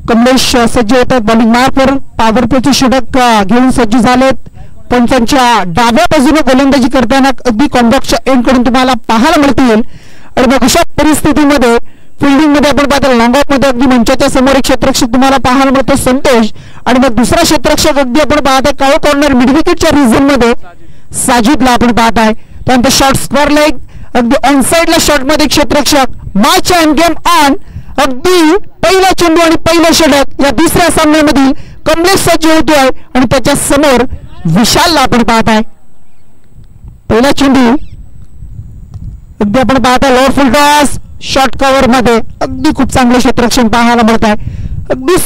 कमलेश सज्ज होतात bowling मार्कवर. Power प्लेचे षटक घेऊन सज्ज झालेत. पंचांच्या डाव्या बाजूने गोलंदाजी करताना अगदी कॉम्बॉक्सच्या एंड कडून तुम्हाला पाहायला मिळतील. आणि मग अशा परिस्थितीमध्ये फिल्डिंग मध्ये आपण पाहतो लॉंग ऑफ मध्ये अगदी मंचाच्या समोर एक क्षेत्ररक्षक तुम्हाला पाहायला मिळतो संतोष. आणि मग दुसरा क्षेत्ररक्षक अगदी आपण पाहताय काळो कॉर्नर मिड विकेटच्या रिजन मध्ये साजिदला आपण पाहताय. त्यानंतर शॉर्ट स्क्वेअर लेग अगदी ऑन साइडला शॉर्ट मध्ये क्षेत्ररक्षक. Match and game on. अगदी पहिला चेंडू आणि पहिलं षटक या दुसऱ्या सामन्यामधील कमलेश सज्ज होतोय आणि त्याच्या समोर विशालला आपण पाहताय. पहिला चेंडू अगदी आपण पाहताय lower full toss short cover मध्ये अगदी खूप चांगले क्षेत्ररक्षण पाहायला मिळत आहे. अगदी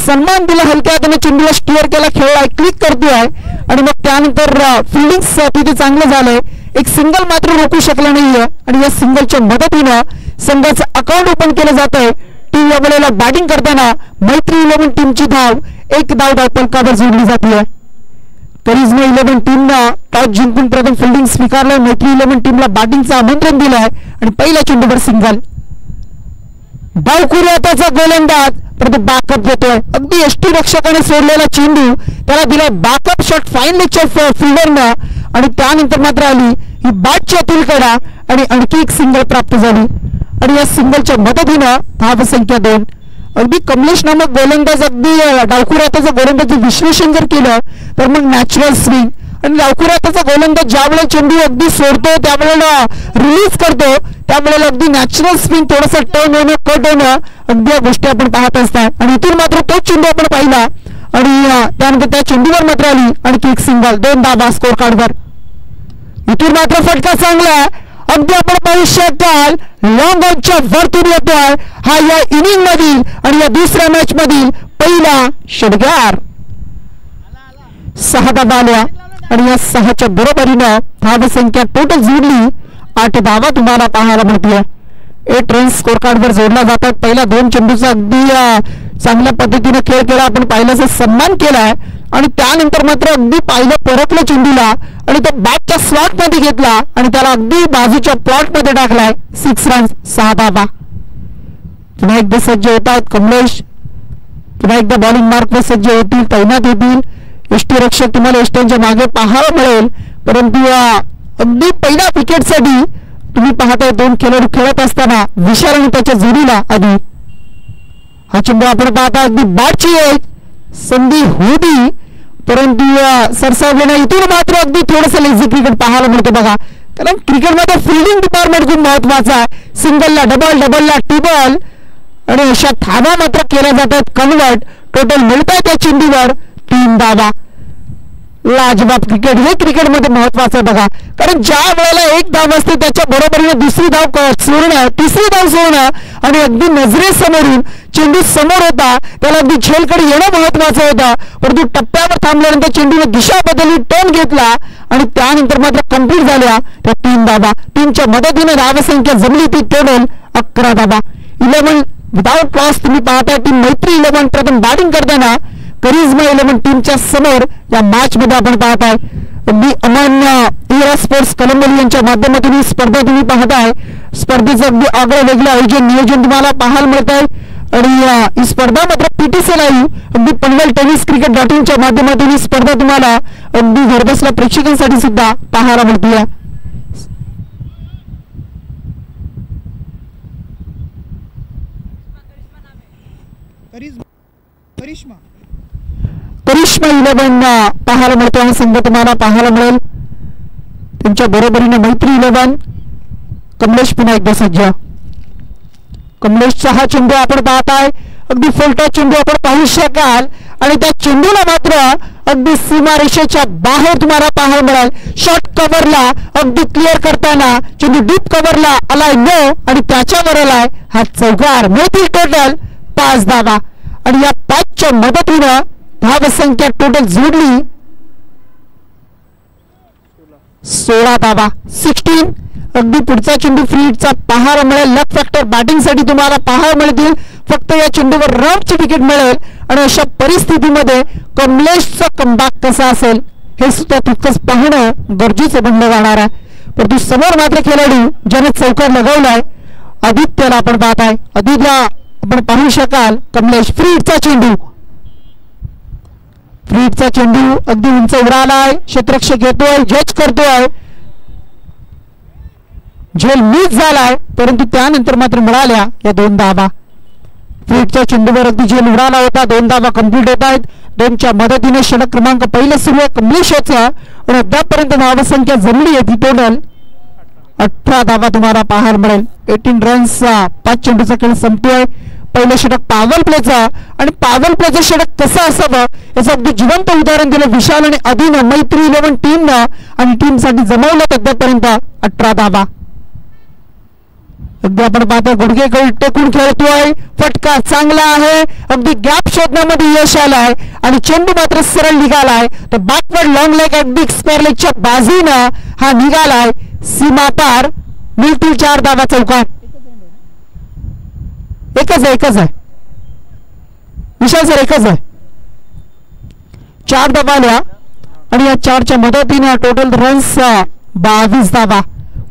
सन्मान दिला हलक्या हाताने चेंडूला स्टीअर केला खेळलाय क्लिक करतोय आणि मग त्यानंतर फिल्डिंग तिथे चांगलं झालंय. एक सिंगल मात्र रोखू शकला नाहीये आणि या सिंगलच्या मदतीनं संघाचं अकाउंट ओपन केलं जात आहे. टीम या वेळेला बॅटिंग करताना मैत्री 11 टीमची धाव एक धाव धावपलकावर जोडली जाते. करिश्मा 11 टीमनं टॉस जिंकून प्रथम फिल्डिंग स्वीकारलंय. मैत्री 11 टीमला बॅटिंगचं आमंत्रण दिलंय आणि पहिल्या चेंडूवर सिंगल. डावखुरी हाताचा गोलंदाज परंतु बॅकअप देतोय. अगदी यष्टीरक्षकाने सोडलेला चेंडू त्याला दिलाय बॅकअप शॉट फाईन लेगच्या फिल्डरनं आणि त्यानंतर मात्र आली ही बॅटची अतुल कडा आणि आणखी एक सिंगल प्राप्त झाली. आणि या सिंगलच्या मदतीनं धावसंख्या 2. अगदी कमलेश नामक गोलंदाज अगदी डावखुरी हाताचा गोलंदाज विश्लेषण जर केलं तर मग नॅचरल स्विंग आणि डावखुरी हाताचा गोलंदाज ज्यावेळेला चेंडू अगदी सोडतो त्यावेळेला रिलीज करतो त्यावेळेला अगदी नॅचरल स्विंग थोडासा टर्न होणं कट होणं अगदी या गोष्टी आपण पाहत असतात. आणि इथून मात्र तोच चेंडू आपण पाहिला आणि त्यानंतर त्या चेंडूवर मात्र आली आणखी एक सिंगल 2 धावा स्कोर कार्डवर. इथून मात्र फटका चांगला अगदी आपण पाहू शकाल लॉंग ऑनच्या वरतून येतोय हा या इनिंग मधील आणि या दुसऱ्या मॅच मधील पहिला षटकार. 6 धावा आल्या आणि या 6च्या बरोबरीनं धावसंख्या टोटल जोडली 8 धावा तुम्हाला पाहायला मिळते. 8 रन्स स्कोर कार्डवर जोडला जातात. पहिल्या 2 चेंडूचा अगदी चांगल्या पद्धतीने खेळ केला आपण पाहिल्याचा सन्मान केलाय आणि त्यानंतर मात्र अगदी पाहिलं परतलं चेंडूला आणि तो बॅटच्या स्लॉट मध्ये घेतला आणि त्याला अगदी बाजूच्या प्लॉट मध्ये टाकलाय. 6 रन्स 6 धावा. पुन्हा एकदा सज्ज होतात कमलेश. पुन्हा एकदा बॉलिंग मार्कवर सज्ज होतील तैनात होतील. यष्टीरक्षक तुम्हाला यष्ट्यांच्या मागे पाहायला मिळेल परंतु अगदी पहिल्या विकेटसाठी तुम्ही पाहताय 2 खेळाडू खेळत असताना विशाल आणि त्याच्या जोडीला आधी हा चेंडू आपण पाहता अगदी बॅटची एक संधी होती परंतु सरसावले नाही. इथून मात्र अगदी थोडंसं लेझी क्रिकेट पाहायला मिळतं बघा कारण क्रिकेटमध्ये फिल्डिंग डिपार्टमेंट खूप महत्वाचा आहे. सिंगलला डबल डबलला ट्रिबल आणि अशा धावा मात्र केल्या जातात कन्वर्ट. टोटल मिळतात त्या चेंडूवर 3 धावा. लाजवाब क्रिकेट हे क्रिकेटमध्ये महत्वाचं आहे बघा कारण ज्या वेळेला एक धाव असते त्याच्या बरोबरीने दुसरी धाव सोडणं तिसरी धाव सोडणं आणि अगदी नजरेसमोरून चेंडू समोर होता त्याला अगदी झेलकडे येणं महत्वाचं होतं परंतु टप्प्यावर थांबल्यानंतर चेंडूने दिशा बदलली टर्न घेतला आणि त्यानंतर मात्र कंप्लीट झाल्या त्या 3 धावा. टीमच्या मदतीने धावसंख्या जमली ती टोटल 11 धावा. 11 विदाउट लॉस तुम्ही पाहताय टीम मैत्री 11 प्रथम बॅटिंग करताना करिश्मा 11 टीमच्या समोर या मॅच मध्ये आपण पाहताय. अगदी अमान्य इरा स्पोर्ट्स कलंबली यांच्या माध्यमातून ही स्पर्धा तुम्ही पाहताय. स्पर्धेचं अगदी आगळं वेगळं आयोजन नियोजन तुम्हाला पाहायला मिळत आहे आणि ही स्पर्धा मात्र PTC लाईव्ह अगदी पनवेल टेनिस क्रिकेट .in माध्यमातून ही स्पर्धा तुम्हाला अगदी घरबसल्या प्रेक्षकांसाठी सुद्धा पाहायला मिळते. करिश्मा 11 पाहायला मिळतो हा संघ तुम्हाला पाहायला मिळेल. त्यांच्या बरोबरीने मैत्री 11 कमलेश पुन्हा एकदा सज्ज. कमलेशचा हा चेंडू आपण पाहताय अगदी फुलटॉस चेंडू आपण पाहू शकाल आणि त्या चेंडूला मात्र अगदी सीमारेषेच्या बाहेर तुम्हाला पाहायला मिळेल. शॉर्ट कव्हरला अगदी क्लिअर करताना चेंडू डीप कव्हरला आलाय नो आणि त्याच्यावर आलाय हा चौकार. मिळतील टोटल 5 धावा आणि या 5च्या मदतीनं धावसंख्या टोटल जोडली 16 धावा. 16. अगदी पुढचा चेंडू फ्री हिटचा पाहायला मिळेल. लक फॅक्टर बॅटिंग साठी तुम्हाला पाहायला मिळतील. फक्त या चेंडूवर रनची विकेट मिळेल आणि अशा परिस्थितीमध्ये कमलेशचा कमबॅक कसा असेल हे सुद्धा तितकंच पाहणं गरजेचं बनलं जाणार आहे. परंतु समोर मात्र खेळाडू ज्याने चौकार लगावलाय आदित्यला आपण पाहताय. आदित्यला आपण पाहू शकाल कमलेश फ्रीडचा चेंडू, फ्रीडचा चेंडू अगदी उंच उडालाय, क्षेत्ररक्षक घेतोय, जज करतोय, झेल मिस झालाय परंतु त्यानंतर मात्र मिळाल्या या 2 धावा. फ्रीडच्या चेंडूवर अगदी झेल उडाला होता. 2 धावा कंप्लीट होत आहेत. 2च्या मदतीने षटक क्रमांक पहिलं सुरू आहे कमलेशचा आणि अद्यापर्यंत धावसंख्या जमली आहे ती टोटल 18 धावा तुम्हाला पाहायला मिळेल. 18 रन्सचा 5 चेंडूचा खेळ संपतोय. पहिलं षटक पॉवर प्लेचा आणि पॉवर प्लेचं षटक कसं असावं याचं अगदी जिवंत उदाहरण दिलं विशाल आणि अदिनं मैत्री 11 टीमनं आणि टीमसाठी जमवलं आतापर्यंत 18 धावा. अगदी आपण पाहतो गुडघे टेकून खेळतोय, फटका चांगला आहे, अगदी गॅप शोधण्यामध्ये यश आलाय आणि चेंडू मात्र सरळ निघालाय. तर बॅकवर्ड लॉंग लेग अगदी स्क्वेअर लेगच्या बाजूनं हा निघालाय. सीमा पार मिळतील 4 धावा चौकात. एकच आहे विशाल सर, एकच आहे. 4 धावा आल्या आणि या 4च्या मदतीने टोटल रन्स 22 धावा.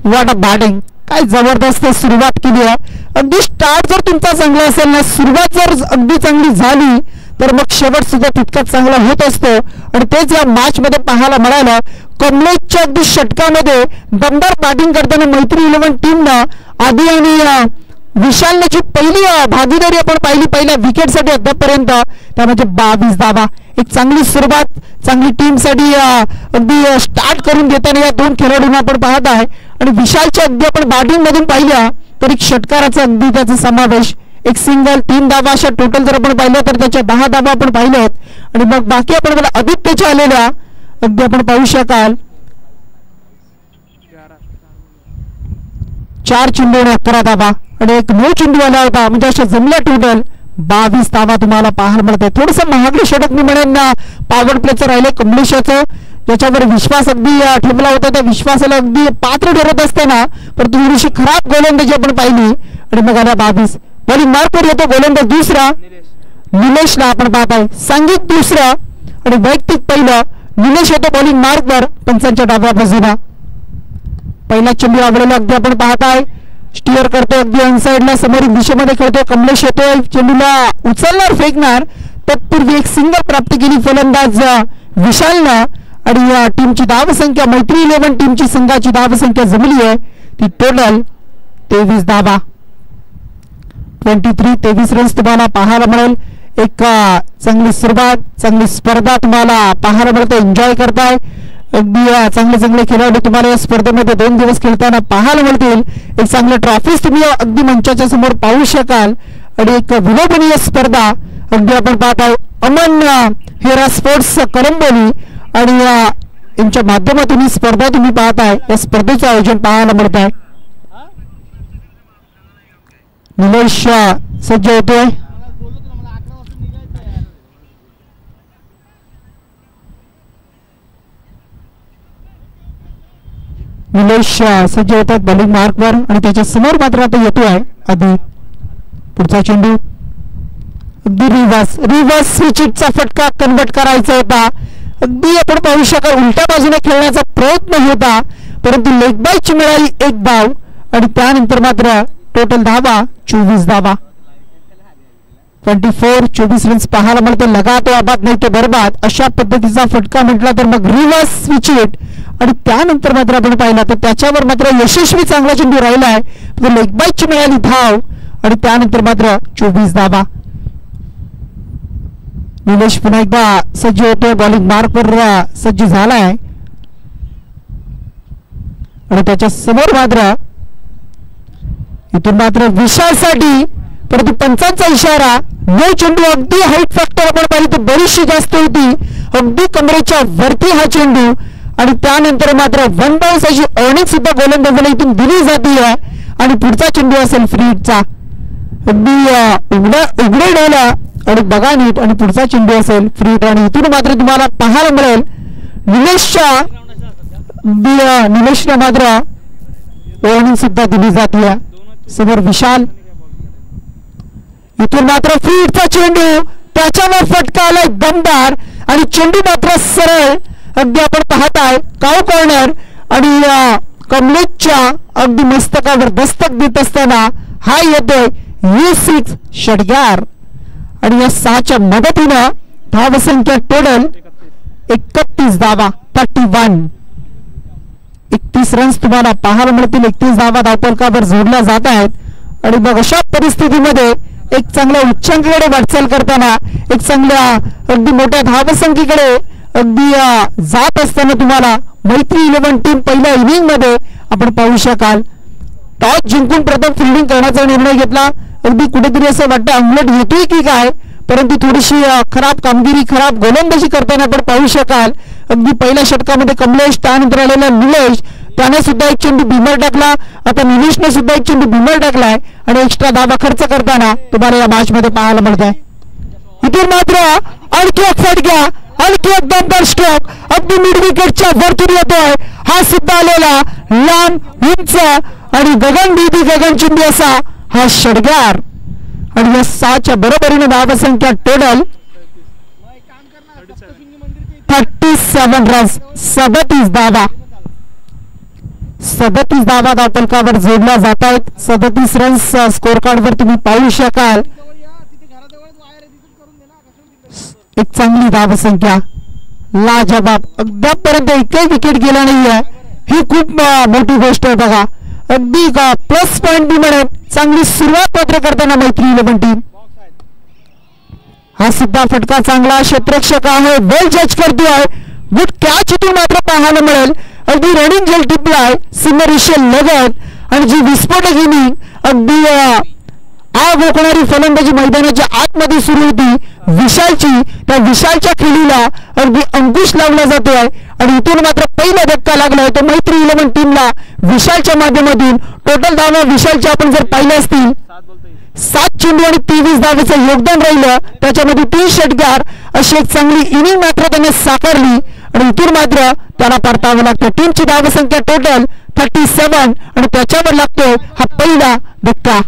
व्हॉट अ बॅटिंग, काय जबरदस्त सुरुवात केली आहे. अगदी स्टार्ट जर तुमचा चांगला असेल ना, सुरुवात जर अगदी चांगली झाली तर मग शेवट सुद्धा तितकाच चांगला होत असतो आणि तेच या मॅच मध्ये पाहायला मिळालं. कमलेशच्या अगदी षटकामध्ये दमदार बॅटिंग करताना मैत्री 11 टीमनं आधी आणि विशालने जी पहिली भागीदारी आपण पाहिली पहिल्या विकेटसाठी आतापर्यंत, त्यामध्ये 22 धावा. एक चांगली सुरुवात चांगली टीमसाठी अगदी स्टार्ट करून देताना या 2 खेळाडूंना आपण पाहत आहे. आणि विशालच्या अगदी आपण बॅटिंग मधून पाहिल्या तर एक षटकाराचा अगदी त्याचा समावेश, एक सिंगल, 3 धावा अशा टोटल जर आपण पाहिलं तर त्याच्या 10 धावा आपण पाहिल्यात. आणि मग बाकी आपण आदित्यच्या आलेल्या अगदी आपण पाहू शकाल 4 चेंडू आणि 11 धावा आणि एक 9 चेंडू आला होता. म्हणजे अशा जमल्या टोटल 22 धावा तुम्हाला पाहायला मिळते. थोडंसं महागडे षटक मी म्हणेन ना पॉवर प्लेचं राहिले कमलेशाचं, ज्याच्यावर विश्वास अगदी ठेवला होता. त्या विश्वासाला अगदी पात्र ठरत असताना परंतु थोडीशी खराब गोलंदाजी आपण पाहिली आणि मग आला 22. बॉलिंग मार्कवर येतो गोलंदाज दुसरा निलेशला आपण पाहताय, संगीत दुसरा आणि वैयक्तिक पहिलं निलेश येतो बॉलिंग मार्कवर पंचांच्या डाव्या बाजूला. पहिला चेंडू आवडलेला अगदी आपण पाहताय, स्टिअर करतो अगदी अनसाइडला समोर दिशेमध्ये खेळतो. कमलेश येतोय, चेंडूला उचलणार फेकणार तत्पूर्वी एक सिंगल प्राप्त केली फलंदाज विशालनं आणि या टीमची धावसंख्या मैत्री 11 टीमची संघाची धावसंख्या जमली आहे ती टोटल 23 धावा. 23 रन्स तुम्हाला पाहायला मिळेल. एक चांगली सुरुवात चांगली स्पर्धा तुम्हाला पाहायला मिळते, एन्जॉय करताय. अगदी चांगले खेळाडू तुम्हाला या स्पर्धेमध्ये 2 दिवस खेळताना पाहायला मिळतील. एक चांगले ट्रॉफीज तुम्ही अगदी मंचाच्या समोर पाहू शकाल आणि एक विलोभनीय स्पर्धा अगदी आपण पाहताय. अमन हेरा स्पोर्ट्स कलंबोली आणि यांच्या माध्यमातून ही स्पर्धा तुम्ही पाहताय. या स्पर्धेचं आयोजन पाहायला मिळत आहे. निलेश सज्ज होतोय, निलेश सज्ज होतात बॉलिंग मार्कवर आणि त्याच्या समोर मात्र आता येतोय आधी पुढचा चेंडू. अगदी रिव्हर्स स्विचचा फटका कन्वर्ट करायचा होता. अगदी आपण पाहू शकाल उलट्या बाजूने खेळण्याचा प्रयत्न होता परंतु लेग बायची मिळाली 1 धाव आणि त्यानंतर मात्र टोटल धावा 24 धावा. 24 रन्स पाहायला मिळते. लगा तो आबाद नाही तो बरबाद अशा पद्धतीचा फटका म्हटला तर मग रिव्हर्स स्विच हिट आणि त्यानंतर मात्र आपण पाहिला तर त्याच्यावर मात्र यशस्वी चांगला चेंडू राहिलाय. लेग बायची मिळाली धाव आणि त्यानंतर मात्र 24 धावा. निलेश पुन्हा एकदा सज्ज होतोय, बॉलिंग मार्कवर सज्ज झालाय आणि त्याच्या समोर मात्र इथून मात्र विशालसाठी परंतु पंचांचा इशारा. 9 चेंडू अगदी हाईट फॅक्टर आपण पाहिली तर बरीचशी जास्त होती, अगदी कमरेच्या वरती हा चेंडू आणि त्यानंतर मात्र 1 बाउन्स अशी ऑर्निंग सुद्धा गोलंदाजाला इथून दिली जाते आणि पुढचा चेंडू असेल फ्रीडचा अगदी उघडे डोला आणि बघा नीट आणि पुढचा चेंडू असेल फ्रीड आणि इथून मात्र तुम्हाला पाहायला मिळेल निलेशला मात्र वॉर्निंग सुद्धा दिली जाते. समोर विशाल, इथून मात्र फ्रीडचा चेंडू त्याच्यावर फटका आलाय दमदार आणि चेंडू मात्र सरळ अगदी आपण पाहताय काउ कॉर्नर आणि कमलेशच्या अगदी मस्तकावर दस्तक देत असताना हा येतोय U6 षटकार आणि या 6च्या मदतीनं धावसंख्या टोटल 31 धावा 31. 31 रन्स तुम्हाला पाहायला मिळतील. 31 धावा धावफलकावर जोडल्या जात आहेत आणि मग अशा परिस्थितीमध्ये एक चांगल्या उच्चांकाकडे वाटचाल करताना एक चांगल्या अगदी मोठ्या धावसंख्येकडे अगदी जात असताना तुम्हाला मैत्री 11 टीम पहिल्या इनिंग मध्ये आपण पाहू शकाल. टॉस जिंकून प्रथम फिल्डिंग करण्याचा निर्णय घेतला. अगदी कुठेतरी असं वाटतं अंगलट येतोय की काय, परंतु थोडीशी खराब कामगिरी खराब गोलंदाजी करताना आपण पाहू शकाल. अगदी पहिल्या षटकामध्ये कमलेश, त्यानंतर आलेला निलेश, त्याने सुद्धा एक चेंडू बिमर टाकला. आता निलेशने सुद्धा एक चेंडू बिमर टाकलाय आणि एक्स्ट्रा धावा खर्च करताना तुम्हाला या मॅच मध्ये पाहायला मिळत आहे. इथून मात्र आणखी एक फटका, आणखी एक दमदार स्ट्रोक अगदी मिड विकेटच्या वरतून येतोय. हा सुद्धा आलेला लांब उंच आणि गगनभेदी गगनचुंबी असा हा षटकार आणि या 6च्या बरोबरीने धावसंख्या टोटल 37 रन्स 37 धावा. 37 धावा धावफलकावर जोडल्या जात आहेत. 37 रन्स स्कोर कार्डवर तुम्ही पाहू शकाल. एक चांगली धावसंख्या लाजबाब. अद्यापर्यंत एकही विकेट गेला नाहीये, ही खूप मोठी गोष्ट आहे बघा. अगदी प्लस पॉइंट बी म्हणेल. चांगली सुरुवात मात्र करताना मैत्री 11 टीम. हा सुद्धा फटका चांगला क्षेत्ररक्षक आहे, वेल जज करतोय. गुड कॅच इथून मात्र पाहायला मिळेल. अगदी रनिंग जेल टिपलाय सिमरिशेल लगत आणि जी विस्फोटक इनिंग अगदी आग ओकणारी फलंदाजी मैदानाच्या आतमध्ये सुरू होती विशालची. त्या विशालच्या खेळीला अगदी अंकुश लावला जातोय आणि इथून मात्र पहिला धक्का लागलाय तो मैत्री 11 टीमला विशालच्या माध्यमातून. टोटल धावा विशालच्या आपण जर पाहिल्या असतील 7 चेंडू आणि 23 धावेचं योगदान राहिलं. त्याच्यामध्ये 3 षटकार अशी एक चांगली इनिंग मात्र त्याने साकारली आणि इथून मात्र त्याला परतावं लागतं. टीमची धावसंख्या टोटल 37 आणि त्याच्यावर लागतोय हा पहिला धक्का.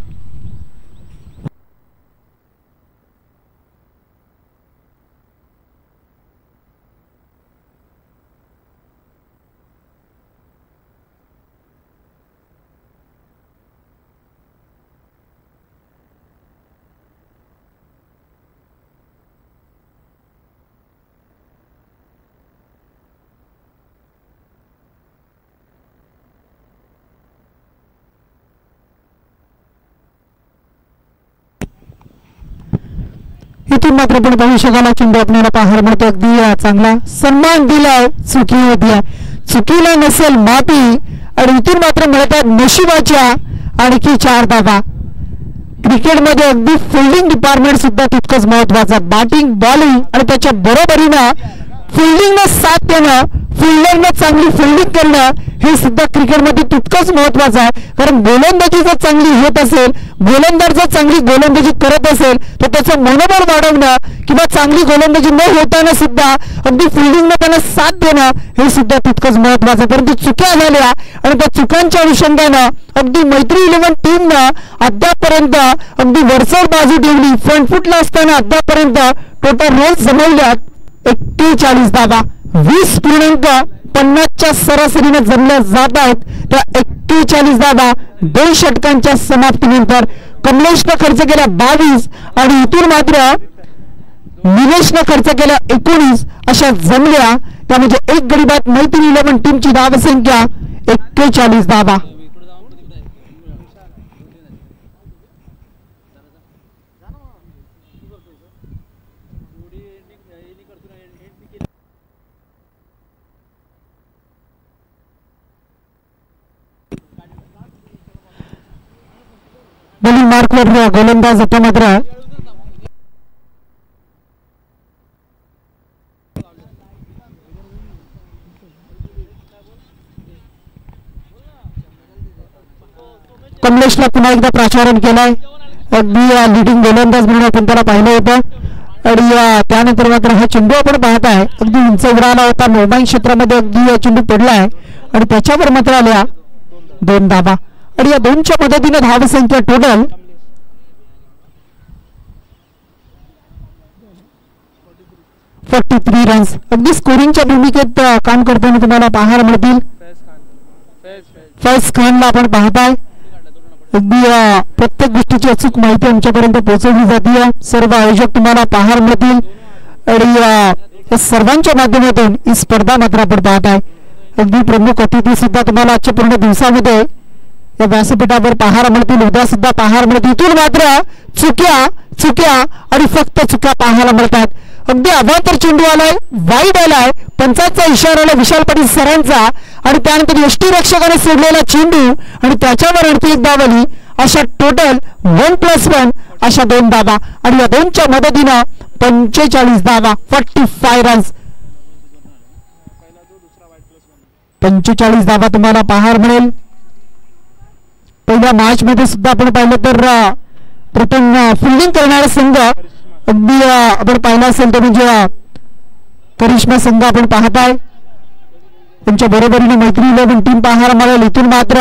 इथून मात्र आपण पाहू शकाल चेंडू आपल्याला पाहायला मिळतो. अगदी चांगला सन्मान दिलाय चुकी होती, चुकीला नसेल माफी आणि इथून मात्र मिळतात नशिबाच्या आणखी 4 धावा. क्रिकेटमध्ये अगदी फिल्डिंग डिपार्टमेंट सुद्धा तितकंच महत्वाचं. बॅटिंग बॉलिंग आणि त्याच्या बरोबरीनं फिल्डिंगनं साथ देणं, फिल्डरनं चांगली फिल्डिंग करणं हे सुद्धा क्रिकेटमध्ये तितकंच महत्वाचं आहे. कारण गोलंदाजी जर चांगली होत असेल, गोलंदाज जर चांगली गोलंदाजी करत असेल तर त्याचं मनोबल वाढवणं किंवा चांगली गोलंदाजी न होताना सुद्धा अगदी फिल्डिंगनं त्यांना साथ देणं हे सुद्धा तितकंच महत्वाचं आहे. परंतु चुक्या झाल्या आणि त्या चुकांच्या अनुषंगानं अगदी मैत्री 11 टीमनं अद्यापर्यंत अगदी वरचढ बाजू ठेवली. फ्रंट फुटला असताना अद्यापर्यंत टोटल रन्स जमवल्यात 41 धावा. 20.50च्या सरासरीने जमल्या जात आहेत. त्या 41 धावा 2 षटकांच्या समाप्तीनंतर कमलेशनं खर्च केल्या 22 आणि इथून मात्र निलेशनं खर्च केल्या 19 अशा जमल्या. त्या म्हणजे एक गडी मैत्री 11 टीमची धावसंख्या 41 धावा. बॉलिंग मार्कवर गोलंदाज आता मात्र कमलेशला पुन्हा एकदा प्राचारण केलाय. अगदी लिडिंग गोलंदाज म्हणून आपण त्याला पाहिलं होतं आणि त्यानंतर मात्र हा चेंडू आपण पाहताय अगदी उंच उडाला होता. मोबाईल क्षेत्रामध्ये अगदी चेंडू पडलाय आणि त्याच्यावर मात्र आल्या 2 धावा आणि या 2च्या मदतीने धावसंख्या टोटल 43 रन्स. अगदी स्कोरिंगच्या भूमिकेत काम करताना तुम्हाला पाहायला मिळतील. फैज खानला आपण पाहताय अगदी प्रत्येक गोष्टीची अचूक माहिती आमच्यापर्यंत पोहोचवली जाते. सर्व आयोजक तुम्हाला पाहायला मिळतील आणि या सर्वांच्या माध्यमातून ही स्पर्धा मात्र आपण पाहत आहे. अगदी प्रमुख अतिथी सुद्धा तुम्हाला आजच्या पूर्ण दिवसामध्ये या व्यासपीठावर पाहायला मिळतील. उद्या सुद्धा पाहायला मिळतील. इथून मात्र चुक्या चुक्या आणि फक्त चुक्या पाहायला मिळतात. अगदी अवांतर चेंडू आलाय, वाईड आलाय, पंचाचा इशारा आला विशाल पाटील सरांचा आणि त्यानंतर यष्टीरक्षकाने सोडलेला चेंडू आणि त्याच्यावर आणखी एक धाव आली. अशा टोटल 1+1 अशा 2 धावा आणि या दोनच्या मदतीनं 45 धावा 45 रन्स 45 धावा तुम्हाला पाहायला मिळेल. पहिल्या मॅच मध्ये सुद्धा आपण पाहिलं तर प्रथम फिल्डिंग करणारा संघ अगदी आपण पाहिला असेल तर म्हणजे करिश्मा संघ आपण पाहताय. त्यांच्या बरोबरीने मैत्री 11 टीम पाहायला मिळेल. इथून मात्र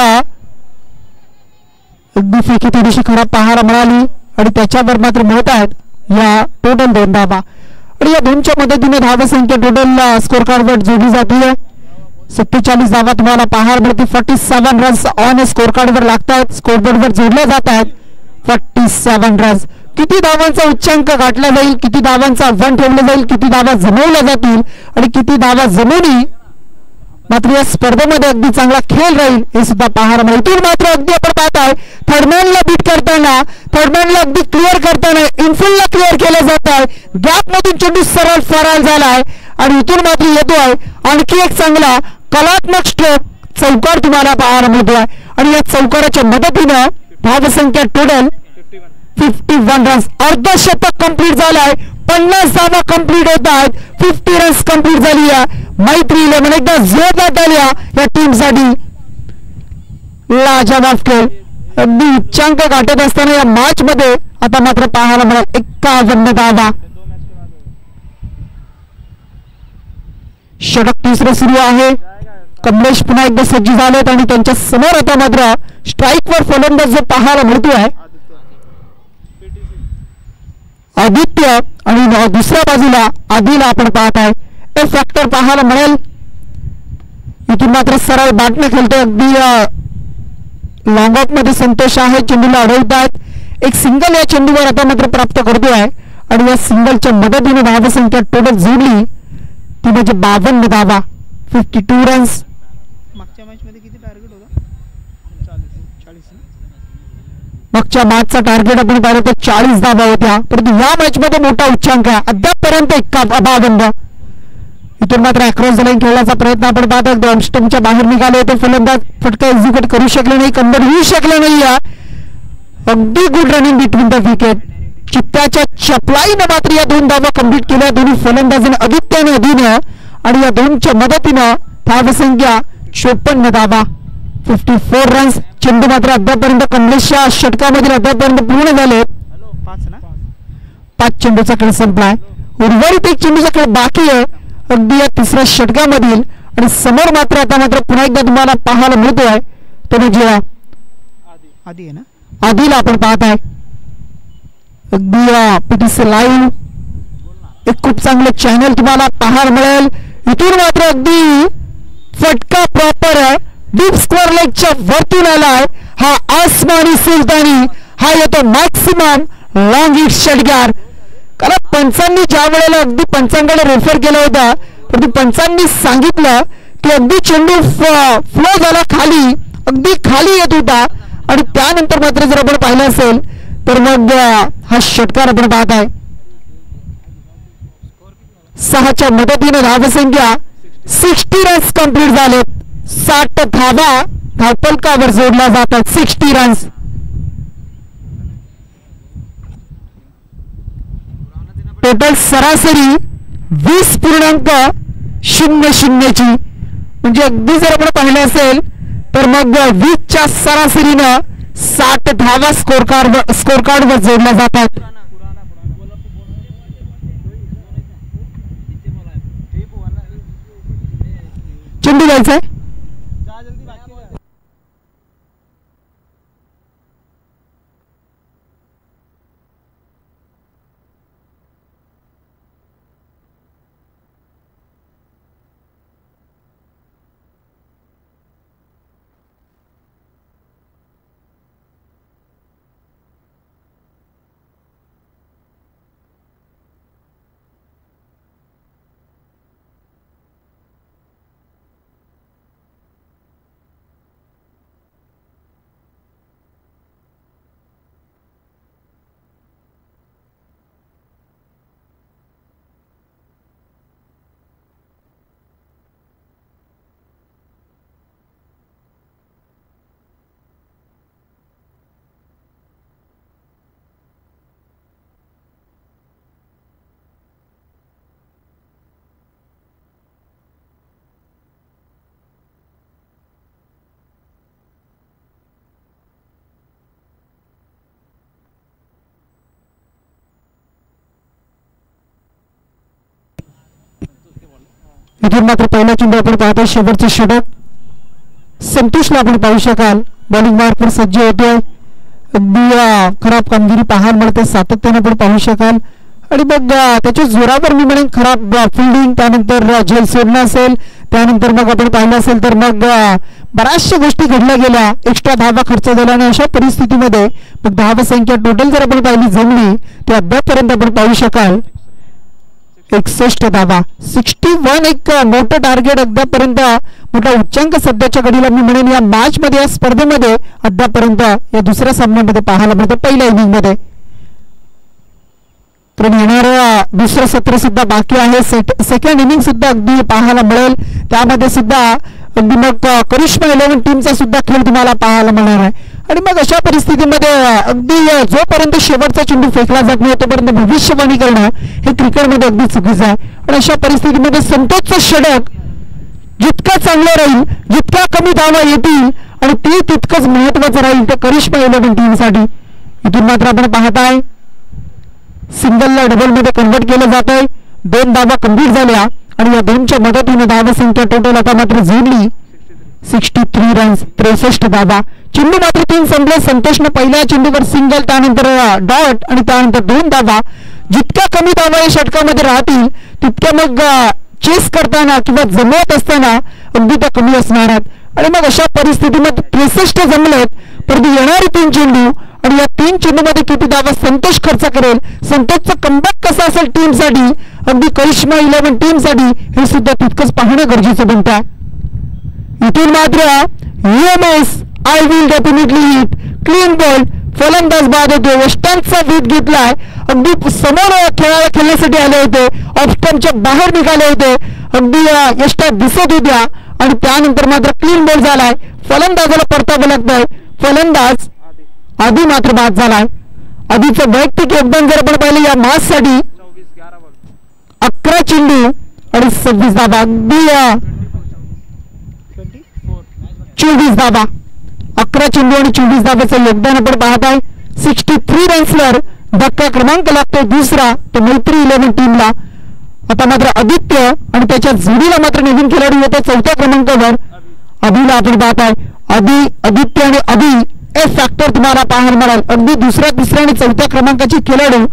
अगदी फेकी थोडीशी खराब पाहायला मिळाली आणि त्याच्यावर मात्र मिळत आहेत या टोटल 2 धावा आणि या दोनच्या मदतीने धावसंख्या टोटल स्कोर कार्डवर जोडली जाते. 47 धावा तुम्हाला पाहायला मिळते. 47 रन्स ऑन स्कोर कार्डवर लागतात, स्कोरबोर्डवर जोडल्या जात आहेत. 47 रन्स. किती धावांचा उच्चांक गाठला जाईल, किती धावांचा आव्हान ठेवलं जाईल, किती धावा जमवल्या जातील आणि किती धावा जमवली मात्र या स्पर्धेमध्ये अगदी चांगला खेळ राहील हे सुद्धा पाहायला मिळेल. इथून मात्र अगदी आपण पाहताय थर्डमॅनला बीट करताना, थर्डमॅनला अगदी क्लिअर करताना इनफिल्डला क्लिअर केलं जात आहे. गॅप मधून चेंडू सरळ फरार झालाय आणि इथून मात्र येतोय आणखी एक चांगला कलात्मक स्ट्रोक चौकार तुम्हाला पाहायला मिळतोय आणि या चौकाराच्या मदतीनं धावसंख्या टोटल 51 रन्स. अर्धशतक कंप्लीट झालाय. 50 धावा कंप्लीट होत आहेत. 50 रन्स कंप्लीट झाली आहे. मैत्री 11 एकदा जोरदार तालिया या टीम साठी. लाजवाब खेळ अगदी उच्चांक गाठत असताना या मॅच मध्ये आता मात्र पाहायला मिळेल 51 धावा. षटक तिसरं सुरू आहे. कमलेश पुन्हा एकदा सज्ज झालेत आणि त्यांच्या समोर आता मात्र स्ट्राईकवर फलंदाज जो पाहायला मिळतोय आदित्य आणि दुसऱ्या बाजूला आदिल आपण पाहत आहे. हे फॅक्टर पाहायला मिळेल. इथून मात्र सरळ बॅटने खेळतोय. अगदी लॉंग ऑफ मध्ये संतोष आहे. चेंडूला अडवत आहेत. एक सिंगल या चेंडूवर आता मात्र प्राप्त करतोय आणि या सिंगलच्या मदतीने धावसंख्या टोटल जोडली ती म्हणजे 52 धावा 52 रन्स. मागच्या मॅच मध्ये किती टार्गेट होता? 40 मागच्या मॅचचा टार्गेट आपण पाहिलं तर 40 धावा होत्या परंतु या मॅच मध्ये मोठा उच्चांक आहे अद्यापपर्यंत 51. इथून मात्र अक्रॉस द लाईन खेळण्याचा प्रयत्न आपण पाहतो. दोन स्टंपच्या बाहेर निघाले होते फलंदाज. फटका एक्झिक्यूट करू शकले नाही, कन्वर्ट होऊ शकले नाही. अगदी good running between the wicket. चित्त्याच्या चपलाईने मात्र या 2 धावा कंप्लीट केल्या दोन्ही फलंदाजांनी अदित्याने अधीनं आणि या दोनच्या मदतीनं धावसंख्या 54 धावा 54 रन्स. चेंडू मात्र अद्यापर्यंत कमलेशच्या षटकामधील अद्यापर्यंत पूर्ण झाले. 5 चेंडूचा खेळ संपलाय. उर्वरित 1 चेंडूचा खेळ बाकी आहे अगदी या तिसऱ्या षटकामधील आणि समोर मात्र आता मात्र पुन्हा एकदा तुम्हाला पाहायला मिळतोय तो म्हणजे आधी आहे ना आदिल आपण पाहत आहे. अगदी पीटीसी लाईव्ह एक खूप चांगलं चॅनल तुम्हाला पाहायला मिळेल. इथून मात्र अगदी फटका प्रॉपर आहे. डीप स्क्वेअर लेगच्या वरतून आलाय हा आसमानी सुलतानी. हा येतो मॅक्सिमम लॉंग हिट षटकार. कारण पंचांनी ज्या वेळेला अगदी पंचांकडे रेफर केला होता परंतु पंचांनी सांगितलं की अगदी चेंडू फ्लो झाला खाली, अगदी खाली येत होता आणि त्यानंतर मात्र जर आपण पाहिलं असेल तर मग हा षटकार आपण पाहत आहे. 6च्या मदतीने धावसंख्या 60 रन्स कंप्लीट झाले. 60 धावा धावपलकावर जोडल्या जातात. 60 रन्स. टोटल सरासरी 20.00 ची म्हणजे अगदी जर आपण पाहिलं असेल तर मग 20च्या सरासरीनं 60 धावा स्कोर कार्डवर जोडल्या जातात. चेंडू घ्यायचाय. इथून मात्र पहिला चेंडू आपण पाहतो शेवटचे षटक संतोषला आपण पाहू शकाल बॉलिंग मार्कवर सज्ज होतोय अगदी खराब कामगिरी पाहायला मिळते सातत्याने आपण पाहू शकाल आणि मग त्याच्या जोरावर मी म्हणेन खराब फिल्डिंग त्यानंतर झेल सोडणं असेल त्यानंतर मग आपण पाहिलं असेल तर मग बऱ्याचशा गोष्टी घडल्या गेल्या एक्स्ट्रा धावा खर्च झाला आणि अशा परिस्थितीमध्ये मग धावा संख्या टोटल जर आपण पाहिली जमली तर अद्यापर्यंत आपण पाहू शकाल 61 धावा 61 एक मोठं टार्गेट अद्यापर्यंत मोठा उच्चांक सध्याच्या घडीला मी म्हणेन या मॅच मध्ये या स्पर्धेमध्ये अद्यापर्यंत या दुसऱ्या सामन्यामध्ये पाहायला मिळतं पहिल्या इनिंग मध्ये तर येणारं दुसरं सत्र सुद्धा बाकी आहे सेकंड इनिंग सुद्धा अगदी पाहायला मिळेल त्यामध्ये सुद्धा अगदी मग करिश्मा 11 टीमचा सुद्धा खेळ तुम्हाला पाहायला मिळणार आहे आणि मग अशा परिस्थितीमध्ये अगदी जोपर्यंत शेवटचा चेंडू फेकला जात नाही तोपर्यंत भविष्यवाणी करणं हे क्रिकेटमध्ये अगदी चुकीचं आहे आणि अशा परिस्थितीमध्ये संतोषचं षटक जितकं चांगलं राहील जितक्या कमी धावा येतील आणि ते तितकंच महत्वाचं राहील ते करिश्मा 11 टीमसाठी इथून मात्र आपण पाहताय सिंगलला डबल मध्ये कन्वर्ट केलं जात आहे 2 धावा कंप्लीट झाल्या आणि या 2च्या मदतीने धावा संख्या टोटल आता मात्र जोडली 63 रन्स 63 धावा चेंडू मात्र 3 संपले संतोषने पहिल्या चेंडूवर सिंगल त्यानंतर डॉट आणि त्यानंतर 2 धावा जितक्या कमी धावा या षटकामध्ये राहतील तितक्या मग चेस करताना किंवा जमवत असताना अगदी त्या कमी असणार आहेत आणि मग अशा परिस्थितीमध्ये 63 जमलेत परंतु येणारे 3 चेंडू आणि या 3 चेंडूमध्ये किती धावा संतोष खर्च करेल संतोषचा कमबॅक कसा असेल टीमसाठी अगदी करिश्मा 11 टीमसाठी हे सुद्धा तितकंच पाहणं गरजेचं बनतं आहे इथून मात्र EMS I will definitely hit clean ball फलंदाज बाद होते वेस्टर्नचा वीट घेतलाय अगदी समोर खेळायला खेळण्यासाठी आले होते ऑफ स्टंपच्या बाहेर निघाले होते अगदी यष्टा दिसत होत्या आणि त्यानंतर मात्र क्लीन बॉल झालाय फलंदाजाला परतावं लागतंय फलंदाज आधी मात्र बाद झालाय आधीचं वैयक्तिक योगदान जर आपण पाहिलं या मॅच साठी 11 चेंडू आणि 26 धावा अगदी 24 धावा 11 चेंडू आणि 24 धावाचं योगदान आपण पाहत आहे 63 रन्सवर धक्का क्रमांक लागतो दुसरा तो मैत्री 11 टीमला आता मात्र आदित्य आणि त्याच्या जोडीला मात्र नवीन खेळाडू होते 4थ्या क्रमांकावर अभिला आपण पाहत आहे आदित्य आणि अभि ए फॅक्टर तुम्हाला पाहायला मिळाल अगदी दुसऱ्या तिसऱ्या आणि 4थ्या क्रमांकाचे खेळाडू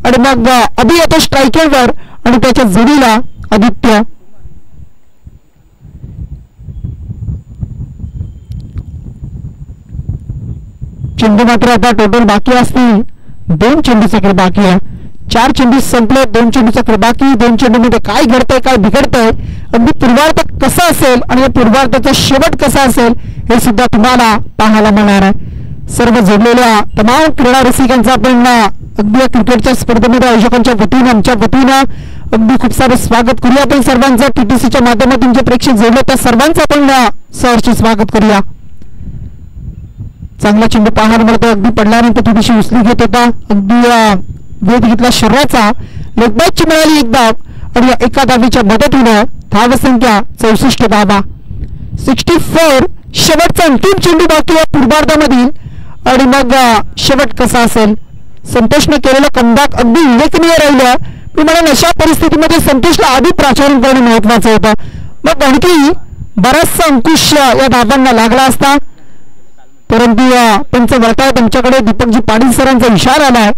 आणि मग अभि येतो स्ट्रायकरवर आणि त्याच्या जोडीला आदित्य चेंडू मात्र आता टोटल बाकी असतील 2 चेंडूचा खेळ बाकी आहे 4 चेंडू संपले 2 चेंडूचा खेळ बाकी 2 चेंडूमध्ये काय घडतंय काय बिघडतंय अगदी पूर्वार्ध कसा असेल आणि या पूर्वार्धाचा शेवट कसा असेल हे सुद्धा तुम्हाला पाहायला मिळणार आहे सर्व जोडलेल्या तमाम क्रीडा रसिकांचा आपण अगदी क्रिकेटच्या स्पर्धेमध्ये आयोजकांच्या वतीनं आमच्या वतीनं अगदी खूप सारं स्वागत करूया आपण सर्वांचं TTCच्या माध्यमातून जे प्रेक्षक जोडले त्या सर्वांचं आपण सहर्ष स्वागत करूया चांगला चेंडू पाहायला मिळतो अगदी पडल्यानंतर थोडीशी उसली घेत होता अगदी वेध घेतला शरीराचा लेगबाईची मिळाली एक धाव आणि एका धावीच्या मदतीनं धावसंख्या 64 धावा 64 शेवटचा अंतिम चेंडू बाकी आहे पूर्वार्धामधील आणि मग शेवट कसा असेल संतोषने केलेला कमबॅक अगदी उल्लेखनीय राहिलं मी म्हणून अशा परिस्थितीमध्ये संतोषला आधी प्राचारण करणे महत्वाचं होतं मग आणखी बराचसा अंकुश या धावांना लागला असता परंतु पंच वरटाय त्यांच्याकडे दीपकजी पाटील सरांचा इशारा आलाय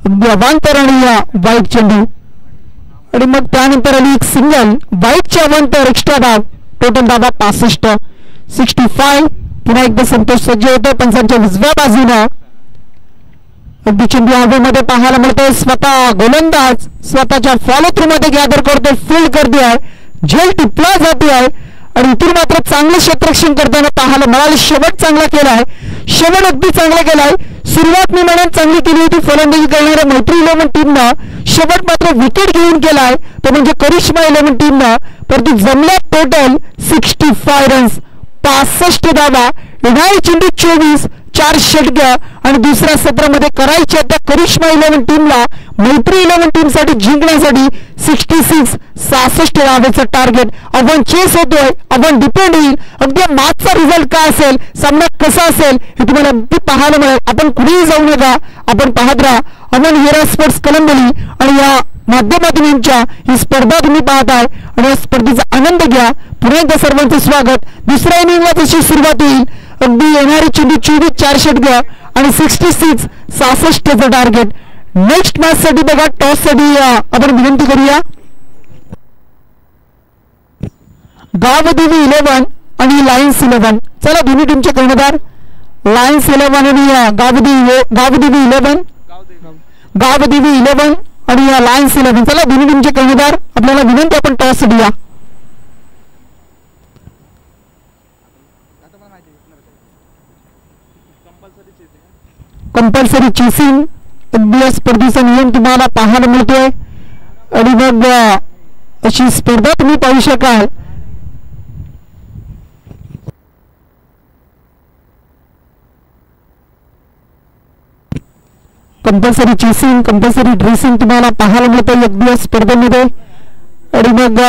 अगदी अवांतर आणि वाईट चेंडू आणि मग त्यानंतर आली एक सिंगल वाईटच्या अवांतर एक्स्ट्रा धाव टोटल धावा 65 पुन्हा एकदा संतोष सज्ज होते पंचांच्या उजव्या बाजूनं अगदी चेंडू हवेमध्ये पाहायला मिळतोय स्वतः गोलंदाज स्वतःच्या फॉलो थ्रू मध्ये गॅदर करतोय फील्ड करते आहे झेल टिपला जाते आहे आणि इथून मात्र चांगलं क्षेत्ररक्षण करताना पाहायला मिळालं शेवट चांगला केलाय शेवट अगदी चांगला केलाय सुरुवात मी म्हणून चांगली केली होती फलंदाजी करणाऱ्या मैत्री 11 टीमनं शेवट मात्र विकेट घेऊन केलाय तो म्हणजे करिश्मा 11 टीमनं परंतु जमल्या टोटल 65 रन्स 65 धावा येणारे चेंडू 24 4 षटकं आणि दुसऱ्या सत्रामध्ये करायच्या त्या करिश्मा 11 टीमला मैत्री 11 टीमसाठी जिंकण्यासाठी 66 धावेचं टार्गेट आपण चेस होतोय आपण डिपेंड होईल अगदी मॅचचा रिझल्ट काय असेल सामना कसा असेल हे तुम्हाला अगदी पाहायला मिळेल आपण कुठेही जाऊ नका आपण पाहत राहा अमन हिरा स्पोर्ट्स कलंबली आणि या माध्यमातून यांच्या ही स्पर्धा तुम्ही पाहताय आणि या स्पर्धेचा आनंद घ्या. पुन्हा एकदा सर्वांचं स्वागत. दुसऱ्या इनिंगला जशी सुरुवात होईल अगदी येणारी चेंडू 24 षटकं आणि 66 66चं टार्गेट. नेक्स्ट मॅच साठी बघा टॉस साठी आपण विनंती करूया गावदेवी 11 आणि लायन्स 11. चला दोन्ही टीमचे कर्णधार लायन्स 11 आणि गावदेवी 11 गावदेवी 11 आणि लायन्स 11. चला दोन्ही टीमचे कर्णधार आपल्याला विनंती आपण टॉस साठी या. कंपल्सरी चेसिंग अगदी या स्पर्धेचा नियम तुम्हाला पाहायला मिळतोय आणि मग अशी स्पर्धा तुम्ही पाहू शकाल. कंपल्सरी चेसिंग कंपल्सरी ड्रेसिंग तुम्हाला पाहायला मिळतंय अगदी या स्पर्धेमध्ये आणि मग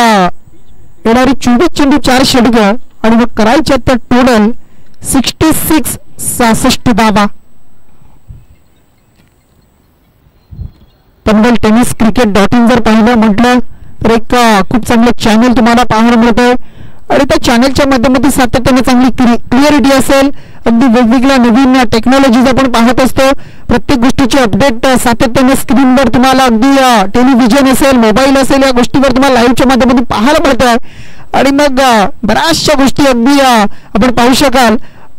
येणारी 24 चेंडू 4 षटकं आणि मग करायच्या तर टोटल 66 66 धावा. पंगल टेनिस cricket.in जर पाहिलं म्हटलं तर एक खूप चांगलं चॅनल तुम्हाला पाहायला मिळतंय आणि त्या चॅनलच्या माध्यमातून सातत्याने चांगली क्लिअरिटी असेल. अगदी वेगवेगळ्या नवीन टेक्नॉलॉजीज आपण पाहत असतो. प्रत्येक गोष्टीची अपडेट सातत्याने स्क्रीनवर तुम्हाला अगदी टेलिव्हिजन असेल मोबाईल असेल या गोष्टीवर तुम्हाला लाईव्हच्या माध्यमातून पाहायला मिळत आहे आणि मग बऱ्याचशा गोष्टी अगदी आपण पाहू शकाल.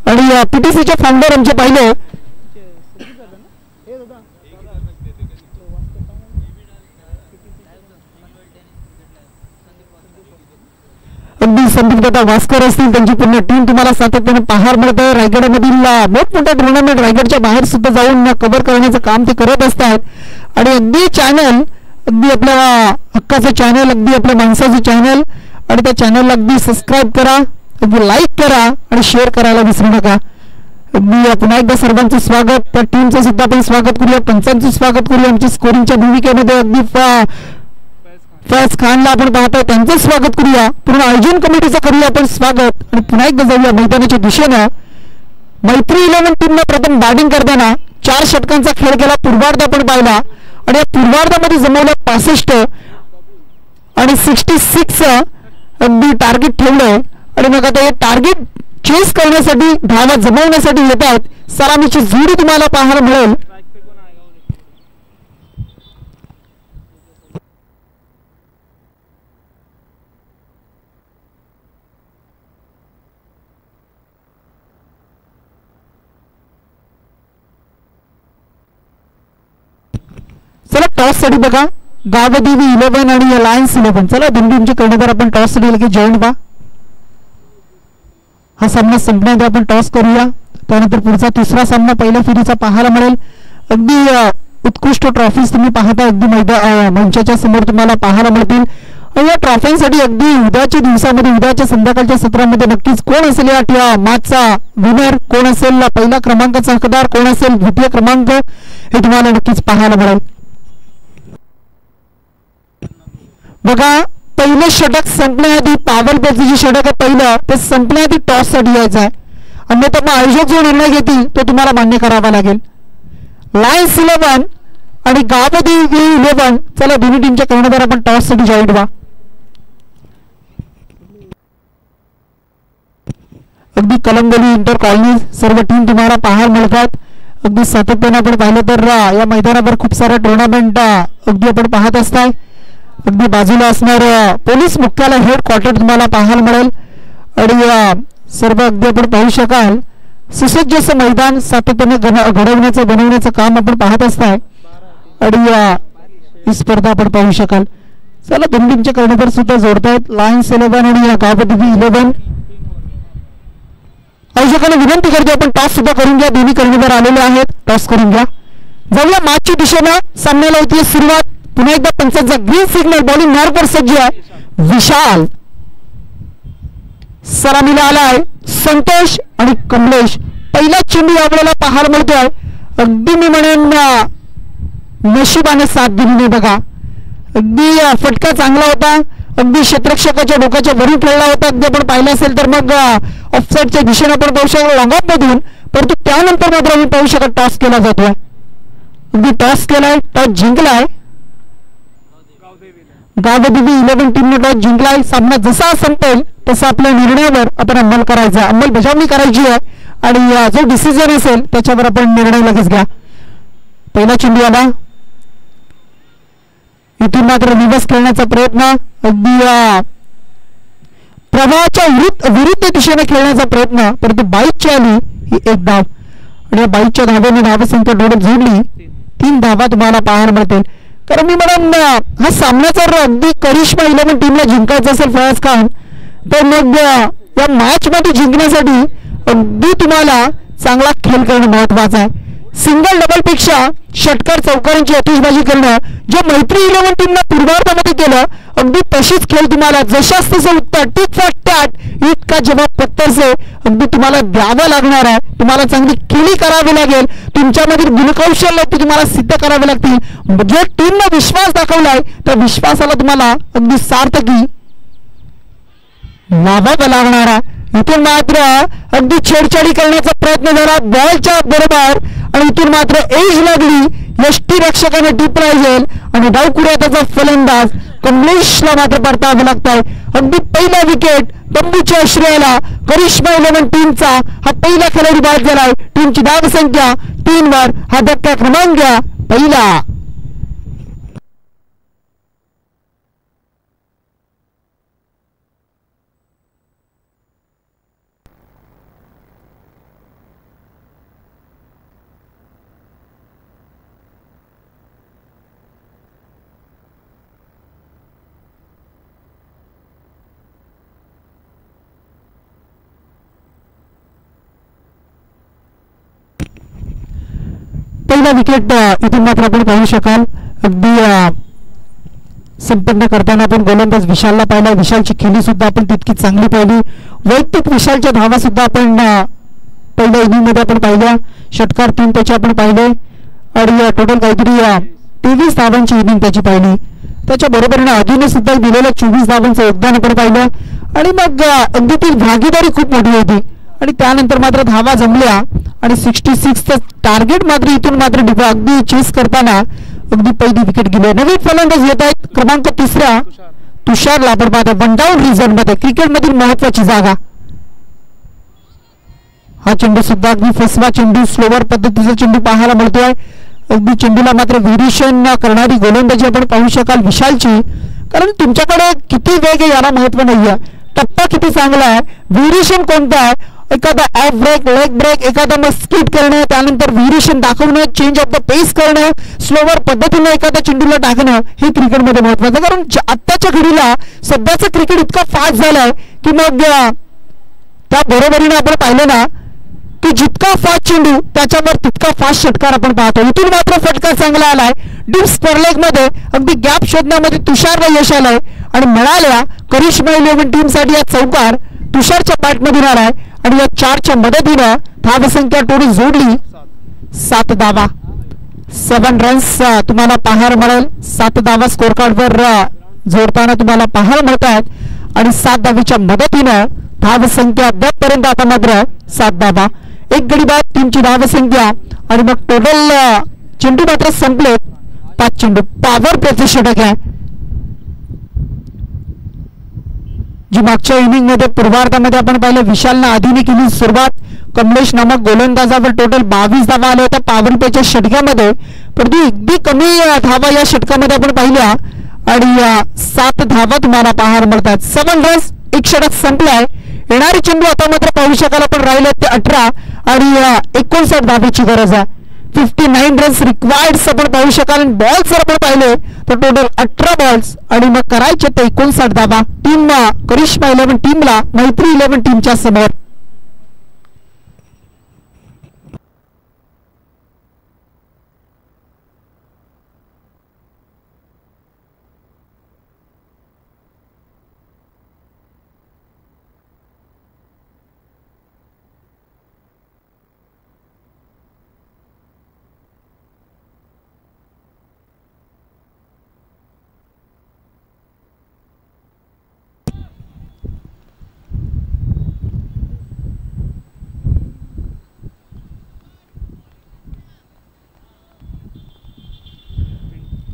आणि PTCचे फाउंडर आमचे पाहिले अगदी संदीप वास्कर असतील त्यांची पूर्ण टीम तुम्हाला सातत्याने पाहायला मिळत आहे. रायगडमधील मोठमोठ्या टुर्नामेंट रायगडच्या बाहेर सुद्धा जाऊन कव्हर करण्याचं काम ते करत असतात आणि अगदी चॅनल अगदी आपल्या हक्काचं चॅनल अगदी आपल्या माणसाचं चॅनल आणि त्या चॅनलला अगदी सबस्क्राईब करा अगदी लाईक करा आणि शेअर करायला विसरू नका. अगदी पुन्हा एकदा सर्वांचं स्वागत. त्या टीमचं सुद्धा आपण स्वागत करूया पंचांचं स्वागत करूया. आमच्या स्कोरिंगच्या भूमिकेमध्ये अगदी फैज खानला आपण पाहतोय त्यांचं स्वागत करूया. पूर्ण आयोजन कमिटीचं करूया आपण स्वागत आणि पुन्हा एकदा जाऊया मैदानाच्या दिशेनं. मैत्री 11 टीमनं प्रथम बॅटिंग करताना 4 षटकांचा खेळ केला. पूर्वार्ध आपण पाहिला आणि या पूर्वार्धामध्ये जमवलं 65 आणि 66 अगदी टार्गेट ठेवलंय आणि मग आता हे टार्गेट चेस करण्यासाठी धावा जमवण्यासाठी येत आहेत. सलामीची जोडी तुम्हाला पाहायला मिळेल. चला टॉस साठी बघा गावदेवी 11 आणि लायन्स 11. चला दोन्ही टीमचे कर्णधार आपण टॉस साठी लगेच जॉईन व्हा. हा सामना संपण्याआधी आपण टॉस करूया. त्यानंतर पुढचा तिसरा सामना पहिल्या फेरीचा पाहायला मिळेल. अगदी उत्कृष्ट ट्रॉफीज तुम्ही पाहता अगदी मंचाच्या समोर तुम्हाला पाहायला मिळतील आणि या ट्रॉफींसाठी अगदी उद्याच्या दिवसामध्ये उद्याच्या संध्याकाळच्या सत्रामध्ये नक्कीच कोण असेल या मॅचचा विनर, कोण असेल पहिला क्रमांकाचा हकदार, कोण असेल द्वितीय क्रमांक हे तुम्हाला नक्कीच पाहायला मिळेल. बघा पहिलं षटक संपण्याआधी पॉवर प्लेचं जे षटक आहे पहिलं ते संपण्याआधी टॉस साठी यायचं आहे. अन्यथा मग आयोजक जो निर्णय घेतील तो तुम्हाला मान्य करावा लागेल. लायन्स 11 आणि गावदेवी 11. चला दोन्ही टीमच्या कर्णधार आपण टॉस साठी जॉईन व्हा. अगदी कलंगली इंटर कॉलनी सर्व टीम तुम्हाला पाहायला मिळतात. अगदी सातत्याने आपण पाहिलं तर या मैदानावर खूप साऱ्या टुर्नामेंट अगदी आपण पाहत असताय. अगदी बाजूला असणार पोलीस मुख्यालय हेडक्वार्टर तुम्हाला पाहायला मिळेल आणि सर्व अगदी आपण पाहू शकाल सुसज्ज असं मैदान सातत्याने बनवण्याचं काम आपण पाहत असताय आणि ही स्पर्धा आपण पाहू शकाल. चला दोन्ही टीमचे कर्णधार सुद्धा जोडतायत लायन्स 11 आणि गावदेवी 11. आयोजकांना विनंती करतो आपण टॉस सुद्धा करून घ्या. दोन्ही कर्णधार आलेले आहेत. टॉस करून घ्या. जाऊया मॅचच्या दिशेनं. सामन्याला होती सुरुवात. पुन्हा एकदा पंचांचा ग्रीन सिग्नल. बॉलिंग मार्कवर सज्ज आहे विशाल. सलामीला आलाय संतोष आणि कमलेश. पहिला चेंडू यावेळेला पाहायला मिळतोय. अगदी मी म्हणेन नशिबाने साथ दिली नाही बघा. अगदी फटका चांगला होता. अगदी क्षेत्ररक्षकाच्या डोक्याच्या वरून खेळला होता. अगदी आपण पाहिलं असेल तर मग ऑफसाईडच्या दिशेने आपण पाहू शकतो लॉंग ऑफ मधून. परंतु त्यानंतर मात्र आपण पाहू शकत टॉस केला जातोय. अगदी टॉस केलाय, टॉस जिंकलाय गावदेवी 11 टीमने टॉस जिंकलाय. सामना जसा संपेल तसा आपल्या निर्णयावर आपण अंमलबजावणी करायची आहे आणि जो डिसिजन असेल त्याच्यावर आपण निर्णय लगेच घ्या. पहिला चेंडू आला. इथून मात्र रिव्हर्स खेळण्याचा प्रयत्न, अगदी प्रवाहाच्या विरुद्ध दिशेने खेळण्याचा प्रयत्न, परंतु बाईकची आली ही एक धाव आणि या बाईकच्या धावेने धावसंख्या डोळ्यात जोडली. 3 धावा तुम्हाला पाहायला मिळतील. कारण मी म्हणून हा सामना जर अगदी करिश्मा 11 टीमला जिंकायचा असेल फयाज खान, तर मग या मॅच मध्ये जिंकण्यासाठी अगदी तुम्हाला चांगला खेळ करणं महत्वाचं आहे. सिंगल डबल पेक्षा षटकार चौकारांची आतिषबाजी करणं, जे मैत्री 11 टीमला पूर्वार्धामध्ये केलं, अगदी तशीच खेळ तुम्हाला जशाच तसं उत्तर टिक फॉर टॅट इतका जबाब पत्तरसे अगदी तुम्हाला द्यावं लागणार आहे. तुम्हाला चांगली खेळी करावी लागेल. तुमच्यामधील गुणकौशल्य ते तुम्हाला सिद्ध करावे लागतील. जो टीमने विश्वास दाखवलाय त्या विश्वासाला तुम्हाला अगदी सार्थकी लाभावं लागणार आहे. इथून मात्र अगदी छेडछाडी करण्याचा प्रयत्न झाला बॉलच्या बरोबर आणि इथून मात्र एज लागली. यष्टीरक्षकाने टीप राहिल आणि डावकुड्या त्याचा फलंदाज कमलेशला मात्र परतावं लागतंय. अगदी पहिला विकेट तंबूच्या श्रेयाला करिश्मा 11 टीमचा हा पहिला खेळाडू बाद झालाय. टीमची धावसंख्या 3 वर. हा धक्का क्रमांक पहिला. पहिला विकेट इथून मात्र आपण पाहू शकाल. अगदी संपन्न करताना आपण गोलंदाज विशालला पाहिला. विशालची खेळी सुद्धा आपण तितकी चांगली पाहिली. वैयक्तिक विशालच्या धावा सुद्धा आपण पहिल्या इनिंग मध्ये आपण पाहिल्या. षटकार 3 त्याचे आपण पाहिले आणि टोटल काहीतरी 23 धावांची इनिंग त्याची पाहिली. त्याच्या बरोबरीने अजूनही सुद्धा दिलेलं 24 धावांचं योगदान आपण पाहिलं आणि मग अगदी ती भागीदारी खूप मोठी होती आणि त्यानंतर मात्र धावा जमल्या आणि 66चं टार्गेट मात्र इथून मात्र अगदी चेस करताना अगदी पहिली विकेट गेली. नवीन फलंदाज येत आहेत. क्रमांक 3 तुषारला आपण पाहतो. 1 डाऊन रिझन मध्ये क्रिकेटमधील महत्वाची जागा. हा चेंडू सुद्धा अगदी फसवा चेंडू, स्लोवर पद्धतीचा चेंडू पाहायला मिळतोय. अगदी चेंडूला मात्र व्हेरिएशन करणारी गोलंदाजी आपण पाहू शकाल विशालची. कारण तुमच्याकडे किती वेग आहे याला महत्व नाहीये, टप्पा किती चांगला आहे, व्हेरिएशन कोणता आहे, एखादा ऑफ ब्रेक, लेग ब्रेक, एखादा मग स्किट करणं, त्यानंतर व्हेरिएशन दाखवणं, चेंज ऑफ द पेस करणं, स्लोवर पद्धतीने एखाद्या चेंडूला टाकणं, हे क्रिकेटमध्ये महत्वाचं. कारण आत्ताच्या घडीला सध्याचं क्रिकेट इतका फास्ट झालंय की मग त्या बरोबरीने आपण पाहिलं ना की जितका फास्ट चेंडू त्याच्यावर तितका फास्ट षटकार आपण पाहतो. इथून मात्र फटका चांगला आलाय. डीप स्क्वेअर लेग मध्ये अगदी गॅप शोधण्यामध्ये तुषारला यश आलंय आणि मिळाल्या करिश्मा 11 टीम साठी या चौकार तुषारच्या बॅटमधून आलाय आणि या 4च्या मदतीनं धावसंख्या टोटल जोडली 7 धावा, 7 रन्स तुम्हाला पाहायला मिळेल. 7 धावा स्कोर कार्डवर जोडताना तुम्हाला पाहायला मिळत आहेत आणि 7 धावीच्या मदतीनं धावसंख्या अद्यापपर्यंत आता मात्र 7 धावा, 1 गडी बाद, टीमची धावसंख्या आणि मग टोटल चेंडू मात्र संपले 5 चेंडू. पॉवर प्लेचे षटक आहे जी मागच्या इनिंग मध्ये पूर्वार्धामध्ये आपण पाहिलं. विशालनं आधीने केली सुरुवात. कमलेश नामक गोलंदाजावर टोटल 22 धावा आल्या होत्या पॉवर प्लेच्या षटकामध्ये, परंतु अगदी कमी धावा या षटकामध्ये आपण पाहिल्या आणि 7 धावा तुम्हाला पाहायला मिळतात. 7 रन्स, 1 षटक संपलाय. येणारे चेंडू आता मात्र पाहू शकाल आपण राहिले ते 18 आणि 59 धावेची गरज आहे. 59 रन्स रिक्वायर्ड आपण पाहू शकाल. बॉल्स जर आपण पाहिले तर टोटल 18 बॉल्स आणि मग करायचे ते 59 धावा. टीम करिश्मा 11 टीमला मैत्री 11 टीमच्या समोर.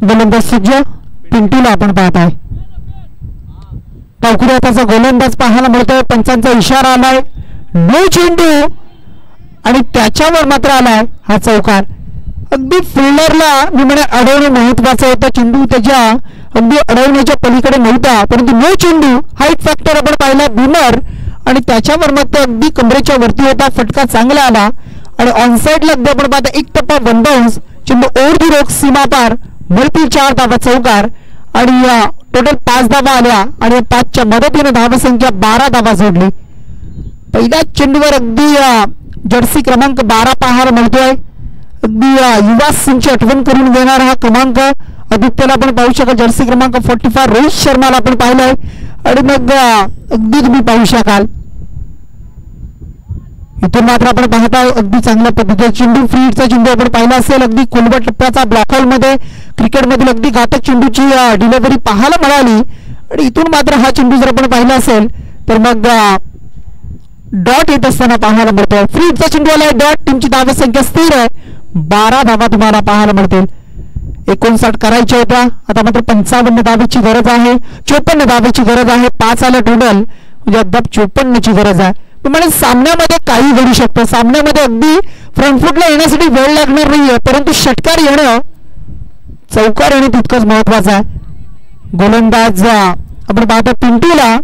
गोलंदाज सज्ज, पिंटूला आपण पाहत आहे. डावखुऱ्या त्याचा गोलंदाज पाहायला मिळतोय. पंचांचा इशारा आलाय, नो चेंडू, आणि त्याच्यावर मात्र आलाय हा चौकार. अगदी फिल्डरला मी म्हणे अडवणं महत्वाचं होतं. चेंडू त्याच्या अगदी अडवण्याच्या पलीकडे नव्हता, परंतु नो चेंडू हाईट फॅक्टर आपण पाहिला बिमर, आणि त्याच्यावर मग तो अगदी कमरेच्या वरती होता. फटका चांगला आला आणि ऑनसाइडला अगदी आपण पाहता एक टप्पा वन बाउन्स, चेंडू ओव्हर दी रोख सीमा पार, मिळतील 4 धावा चौकार, आणि टोटल 5 धावा आल्या आणि 5च्या मदतीने धावसंख्या 12 धावा जोडली. पहिल्याच चेंडूवर अगदी जर्सी क्रमांक 12 पाहायला मिळतोय. अगदी युवराज सिंगची आठवण करून देणारा हा क्रमांक. आदित्यला आपण पाहू शकाल, जर्सी क्रमांक 45 रोहित शर्माला आपण पाहिलंय, आणि मग अगदी तुम्ही पाहू शकाल इथून मात्र आपण पाहता अगदी चांगल्या पद्धतीने चेंडू, फ्रीडचा चेंडू आपण पाहिला असेल. अगदी खोलवट टप्प्याचा ब्लॅक होल मध्ये क्रिकेटमधील अगदी घातक चेंडूची डिलिव्हरी पाहायला मिळाली, आणि इथून मात्र हा चेंडू जर आपण पाहिला असेल तर मग डॉट येत असताना पाहायला मिळतोय. फ्रीडचा चेंडू आलाय, डॉट. टीमची धावसंख्या स्थिर आहे, 12 धावा तुम्हाला पाहायला मिळतील. 59 करायच्या होत्या, आता मात्र 55 धावेची गरज आहे, 54 धावेची गरज आहे. 5 आल्या टोटल, म्हणजे अद्याप 54ची गरज आहे. म्हणजे सामन्यामध्ये काही घडू शकतं. सामन्यामध्ये अगदी फ्रंटफुटला येण्यासाठी वेळ लागणार नाहीये, परंतु षटकार येणं, चौकार येणं तितकंच महत्वाचं आहे. गोलंदाज आपण पाहतो पिंटूला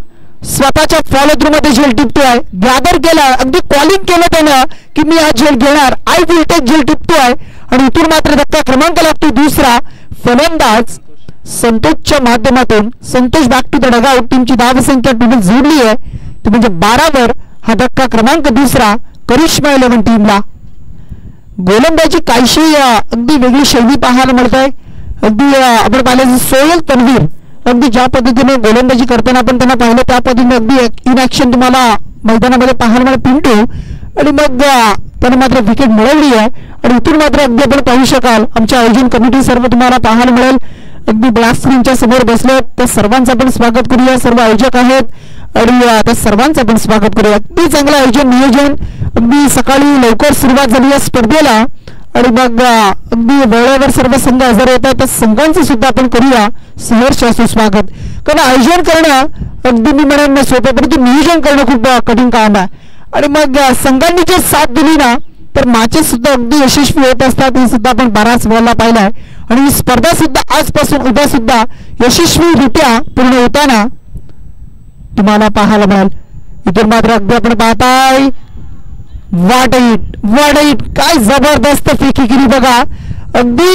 स्वतःच्या फॉलो थ्रू मध्ये झेल टिपतोय. गॅदर केला, अगदी कॉलिंग केलं त्यानं की मी आज झेल घेणार, आय विल टेक झेल टिपतोय, आणि इथून मात्र धक्का क्रमांक लागतो दुसरा. फलंदाज संतोषच्या माध्यमातून संतोष बॅक टू द डगआउट. टीमची धावसंख्या टोटल जोडली आहे, ती म्हणजे 12वर हा धक्का क्रमांक दुसरा करिश्मा 11 टीमला. गोलंदाजी काहीशी अगदी वेगळी शैली पाहायला मिळतंय. अगदी आपण पाहिलं सोहेल तन्वीर अगदी ज्या पद्धतीने गोलंदाजी करताना आपण त्यांना पाहिलं त्या पद्धतीने अगदी इन ऍक्शन तुम्हाला मैदानामध्ये पाहायला मिळेल पिंटू, आणि मग त्याने मात्र विकेट मिळवली आहे. आणि इथून मात्र अगदी आपण पाहू शकाल आमचे आयोजन कमिटी सर्व तुम्हाला पाहायला मिळेल. अगदी ब्लॅक स्क्रीनच्या समोर बसले, त्या सर्वांचं आपण स्वागत करूया. सर्व आयोजक आहेत आणि त्या सर्वांचं आपण स्वागत करूया. अगदी चांगलं आयोजन नियोजन, अगदी सकाळी लवकर सुरुवात झाली या स्पर्धेला, आणि मग अगदी वेळेवर सर्व संघ हजर होत आहेत. त्या संघांचं सुद्धा आपण करूया सहर्ष असं स्वागत. कारण आयोजन करणं अगदी मी म्हणेन सोपं, परंतु नियोजन करणं खूप कठीण काम आहे. आणि मग संघांनी जर साथ दिली ना तर मॅचेस सुद्धा अगदी यशस्वी होत असतात. हे सुद्धा आपण बराच वेळेला पाहिलंय, आणि ही स्पर्धा सुद्धा आजपासून उद्या सुद्धा यशस्वीरित्या पूर्ण होताना तुम्हाला पाहायला मिळेल. इथून मात्र अगदी आपण पाहताय वाट इट काय जबरदस्त फेकी केली बघा. अगदी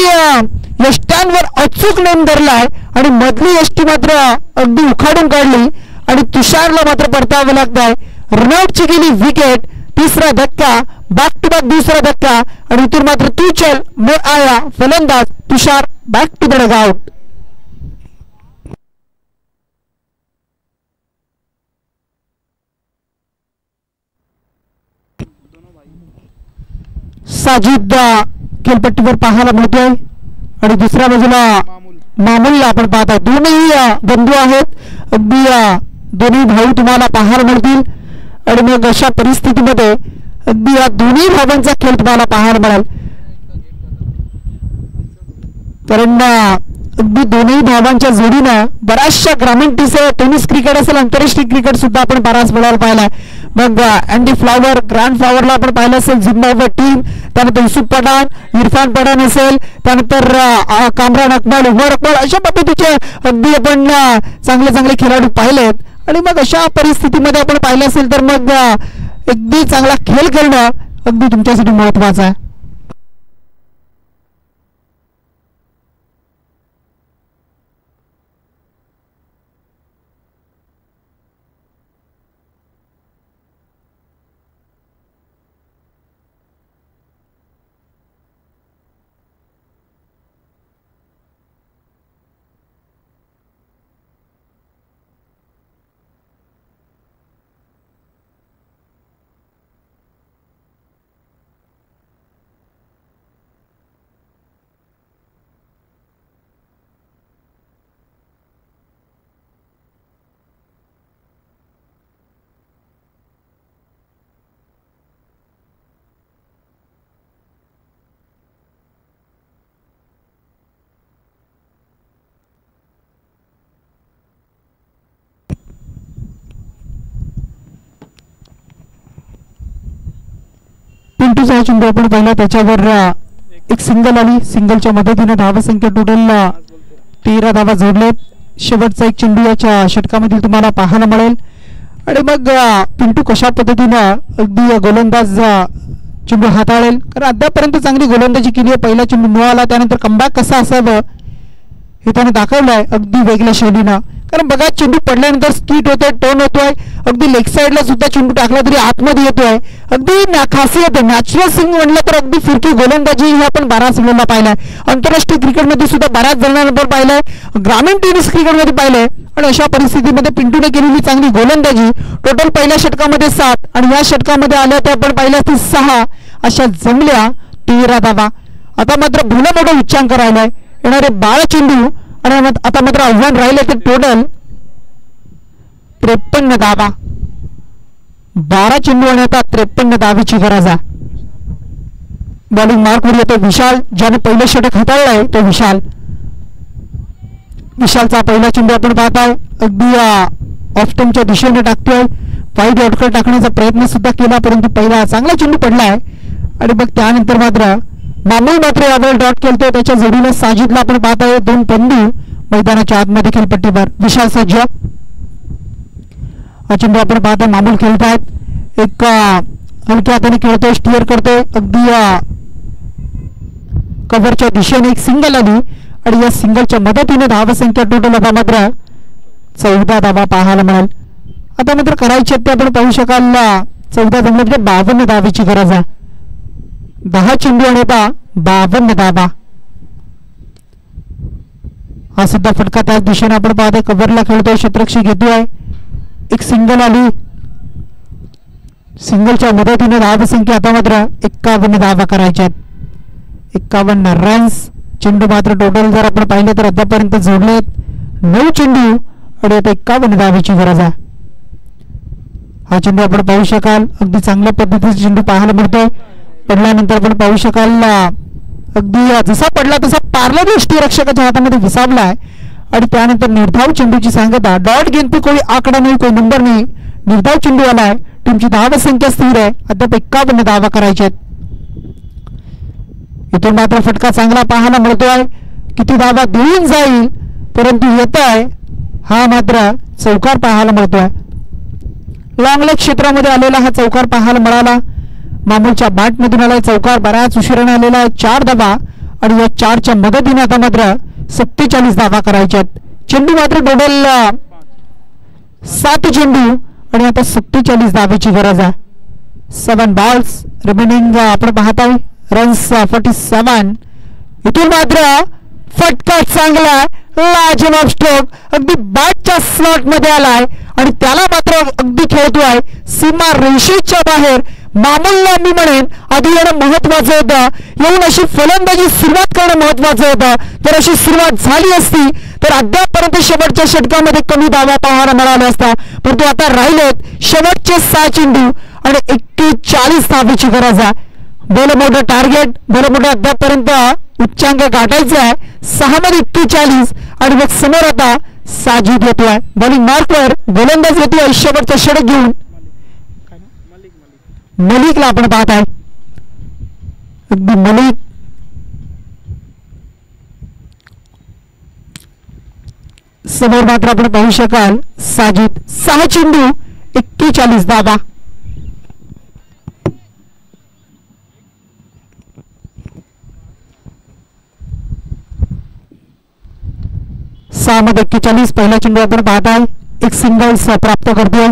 यष्ट्यांवर अचूक नेम धरलाय, आणि मधली यष्टी मात्र अगदी उखाडून काढली, आणि तुषारला मात्र परतावं लागतंय. रनआउटची गेली विकेट, तिसरा धक्का, बॅक टू बॅक दुसरा धक्का, आणि इथून मात्र तू चल मैं आया. फलंदाज Tushar back to the dugout. Sajid खेळपट्टीवर पाहायला मिळतोय, आणि दुसऱ्या बाजूला मामूलला आपण पाहताय. दोन्ही बंधू आहेत, अगदी दोन्ही भाऊ तुम्हाला पाहायला मिळतील. आणि मग अशा परिस्थितीमध्ये अगदी या दोन्ही भावांचा खेळ तुम्हाला पाहायला मिळेल. कारण अगदी दोन्ही भावांच्या जोडीनं बऱ्याचशा ग्रामीण टेनिस क्रिकेट असेल, आंतरराष्ट्रीय क्रिकेट सुद्धा आपण बराच वेळा पाहिलाय. मग अँडी फ्लॉवर, ग्रँड फ्लॉवरला आपण पाहिलं असेल झिम्बाब्वे टीम, त्यानंतर युसुफ पठाण, इरफान पठाण असेल, त्यानंतर कामरान अकमल, उमर अकमल, अशा पद्धतीचे अगदी आपण चांगले चांगले खेळाडू पाहिलेत. आणि मग अशा परिस्थितीमध्ये आपण पाहिलं असेल तर मग अगदी चांगला खेळ करणं अगदी तुमच्यासाठी महत्वाचं आहे. चेंडूचा चेंडू आपण पाहिला, त्याच्यावर एक सिंगल आली. सिंगलच्या मदतीने धावसंख्या टोटल 13 धावा जोडलेत. शेवटचा एक चेंडू याच्या षटकामधील तुम्हाला पाहायला मिळेल. आणि मग पिंटू कशा पद्धतीनं अगदी गोलंदाज चेंडू हाताळेल, कारण अद्यापर्यंत चांगली गोलंदाजी केली आहे. पहिला चेंडू न आला, त्यानंतर कमबॅक कसा असावं हे त्याने दाखवलं आहे अगदी वेगळ्या शैलीनं. कारण बघा, चेंडू पडल्यानंतर स्किट होतोय, टर्न होतोय, अगदी लेग साईडला सुद्धा चेंडू टाकला तरी आतमध्ये येतोय. अगदी खासियत आहे. नॅचरल स्विंग म्हणलं तर अगदी फिरकी गोलंदाजी ही आपण बऱ्याच वेळेला पाहिलाय. आंतरराष्ट्रीय क्रिकेटमध्ये सुद्धा बऱ्याच जणांवर पाहिलंय, ग्रामीण टेनिस क्रिकेटमध्ये पाहिलंय. आणि अशा परिस्थितीमध्ये पिंटूने केलेली चांगली गोलंदाजी, टोटल पहिल्या षटकामध्ये 7 आणि या षटकामध्ये आल्या त्या आपण पाहिल्या ती 6, अशा जमल्या 13 धावा. आता मात्र भलं मोठं उच्चांक राहिलाय. येणारे 12 चेंडू आणि आता मात्र आव्हान राहिले ते टोटल 53 धावा. 12 चेंडू आणि आता 53 धावेची गरज आहे. बॉलिंग मार्कवर येतो विशाल, ज्याने पहिलं षटक हाताळलंय तो विशाल. विशालचा पहिला चेंडू आपण पाहताय अगदी ऑफ स्टंपच्या दिशेने टाकतोय. वाईट ऑटकर टाकण्याचा प्रयत्न सुद्धा केला, परंतु पहिला चांगला चेंडू पडलाय. आणि मग त्यानंतर मात्र मामूल मात्र यावर डॉट केलतोय. त्याच्या जोडीला साजिदला आपण पाहताय. 2 पंदू मैदानाच्या आतमध्ये खेळपट्टीवर. विशाल सज्ज. हा चेंडू आपण पाहतोय मामूल खेळतायत. एक हलक्या हाताने खेळतोय, स्टिअर करतोय अगदी कव्हरच्या दिशेने. एक सिंगल आली आणि या सिंगलच्या मदतीने धावसंख्या टोटल आता मात्र 14 धावा पाहायला मिळेल. आता मात्र करायचे ते आपण पाहू शकाल 14 म्हणजे 52 धावेची गरज आहे. 10 चेंडू आणि आता 52 धावा. हा सुद्धा फटका त्याच दिशेने आपण पाहतोय. कव्हरला खेळतोय, क्षेत्ररक्षक घेतोय. एक सिंगल आली. सिंगलच्या मदतीने धावसंख्या आता मात्र 51 धावा करायच्या आहेत. 51 रन्स. चेंडू मात्र टोटल जर आपण पाहिलं तर आतापर्यंत जोडलेत 9 चेंडू आणि आता 51 धावेची गरज आहे. हा चेंडू आपण पाहू शकाल अगदी चांगल्या पद्धतीचा चेंडू पाहायला मिळतोय. पडल्यानंतर आपण पाहू शकाल अगदी जसा पडला तसा पार्लर यष्टीरक्षकाच्या हातामध्ये विसावलाय. आणि त्यानंतर निर्धाव चेंडूची सांगता. डॉट गेंद पे कोई आकडा नाही, कोई नंबर नाही. निर्धाव चेंडू आलाय. टीमची धावसंख्या स्थिर आहे. अद्याप 51 धावा करायच्या आहेत. इथून मात्र फटका चांगला पाहायला मिळतोय. किती धावा देऊन जाईल, परंतु येत आहे हा मात्र चौकार पाहायला मिळतोय. लॉंग लेग क्षेत्रामध्ये आलेला हा चौकार पाहायला मिळाला. मामूलच्या बॅटमधून आलाय चौकार. बऱ्याच उशिराने आलेला आहे. 4 धावा आणि या 4च्या मदतीने आता मात्र 47 धावा करायच्या आहेत. चेंडू मात्र टोटल 7 चेंडू आणि आता 47 धावेची गरज आहे. 7 बॉल्स रिमेनिंग आपण पाहताय. रन्स 47. इथून मात्र फटका चांगला लाजन ऑफ स्ट्रोक अगदी बॅटच्या स्लॉट मध्ये आलाय आणि त्याला मात्र अगदी खेळतोय सीमा रेषेच्या बाहेर. मामूलला मी म्हणेन आधी येणं महत्वाचं होतं, येऊन अशी फलंदाजी सुरुवात करणं महत्वाचं होतं. जर अशी सुरुवात झाली असती तर अद्यापर्यंत शेवटच्या षटकामध्ये कमी धावा पाहायला मिळाल्या असता. परंतु आता राहिलेत शेवटचे 6 चेंडू आणि 41 धावेची गरज आहे. भलं मोठं टार्गेट, भलं मोठं अद्यापर्यंत उच्चांक गाठायचा आहे. 6 मध्ये 41 आणि मग समोर आता साजिद येतोय. बॉलिंग मार्कवर गोलंदाज येतोय शेवटचा षटक घेऊन. मलिकला आपण पाहताय अगदी मलिक. समोर मात्र आपण पाहू शकाल साजिद. 6 चेंडू 41 धावा. मध्ये 41. पहिला चेंडू आपण पाहताय एक सिंगल्स प्राप्त करतोय.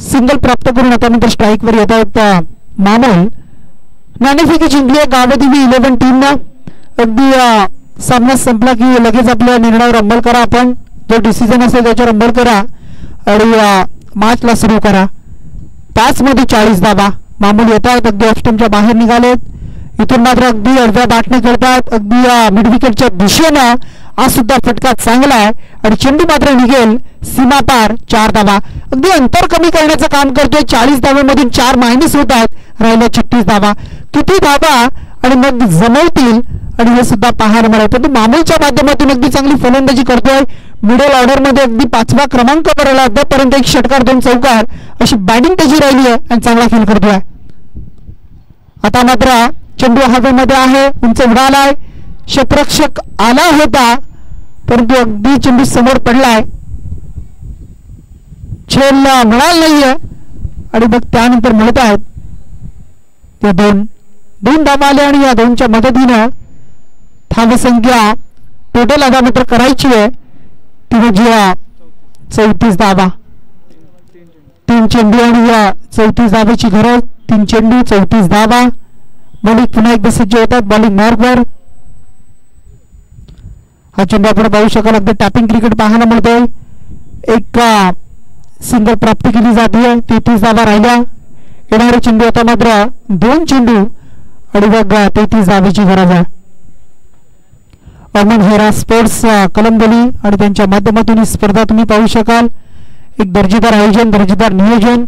सिंगल प्राप्त करून आता नंतर स्ट्राईक वर येत आहेत मामूल. नाणेफेकी जिंकली आहे गावदेवी 11 टीमनं. अगदी सामना संपला की लगेच आपल्या निर्णयावर अंमल करा. आपण जो डिसिजन असेल त्याच्यावर अंमल करा आणि मॅचला सुरू करा. 5 मध्ये 40 धावा. मामूल येत आहेत अगदी ऑफ स्टंपच्या बाहेर निघालेत. इथून मात्र अगदी अर्ध्या बॅटने खेळतात अगदी मिड विकेटच्या दिशेनं. हा सुद्धा फटका चांगला आहे आणि चेंडू मात्र निघेल सीमा पार. 4 धावा. अगदी अंतर कमी करण्याचं काम करतोय. 40 धाव्यामधून 4 मायनस होत आहेत. राहिल्या 36 धावा. किती धावा आणि मग जमवतील आणि हे सुद्धा पाहायला मिळेल. परंतु मामूलच्या माध्यमातून अगदी चांगली फलंदाजी करतोय. मिडल ऑर्डर मध्ये अगदी 5वा क्रमांकावर आला. आतापर्यंत 1 षटकार 2 चौकार अशी बॅटिंग त्याची राहिली आहे आणि चांगला खेळ करतोय. आता मात्र चेंडू हवेमध्ये आहे, उंच उडालाय, क्षेत्ररक्षक आला होता परंतु अगदी चेंडू समोर पडलाय, झेल मिळाला नाहीये आणि मग त्यानंतर मिळत आहेत ते दोन धावा आले आणि या 2च्या मदतीनं धावसंख्या टोटल आता मात्र करायची आहे ती म्हणजे 34 धावा. 3 चेंडू आणि या 34 धावेची गरज. 3 चेंडू 34 धावा. बॉलिंग पुन्हा एकदा सज्ज होतात बॉलिंग मार्कवर. हा चेंडू आपण पाहू शकाल अगदी टॅपिंग क्रिकेट पाहायला मिळतोय. एक सिंगल प्राप्त केली जाते. 33 धावा राहिल्या. येणारे चेंडू आता मात्र 2 चेंडू आणि मग 33 धावेची गरज आहे. अमन हेरा स्पोर्ट्स कलंबोली आणि त्यांच्या माध्यमातून ही स्पर्धा तुम्ही पाहू शकाल. एक दर्जेदार आयोजन, दर्जेदार नियोजन.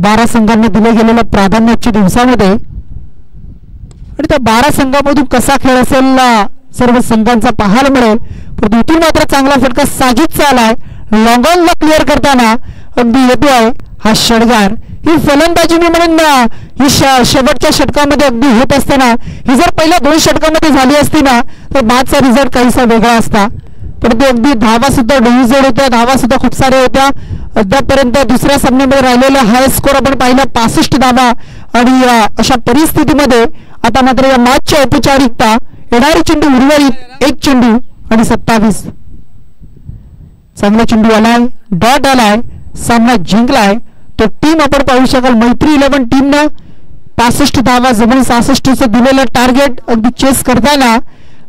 12 संघांना दिले गेलेलं प्राधान्य आजच्या दिवसामध्ये आणि त्या 12 संघामधून कसा खेळ असेल सर्व संघांचा पाहायला मिळेल. परंतु इथून मात्र चांगला फटका साजिद आलाय. लॉंग ऑनला क्लिअर करताना अगदी येतोय हा षटकार. ही फलंदाजी मी म्हणून ही शेवटच्या षटकामध्ये अगदी होत असताना ही जर पहिल्या 2 षटकामध्ये झाली असती ना तर बादचा रिझल्ट काहीसा वेगळा असता. परंतु अगदी धावा सुद्धा डिव्हिजन होत्या, धावा सुद्धा खूप साऱ्या होत्या. अद्यापर्यंत दुसऱ्या सामन्यामध्ये राहिलेला हाय स्कोर आपण पाहिला 65 धावा आणि अशा परिस्थितीमध्ये आता मात्र या मॅचची औपचारिकता. येणारे चेंडू उर्वरित 1 चेंडू आणि 27. चांगला चेंडू आलाय, डॉट आलाय, सामना जिंकलाय तो टीम आपण पाहू शकाल. मैत्री 11 टीमनं 65 धावा जवळ 66चं दिलेलं टार्गेट अगदी चेस करताना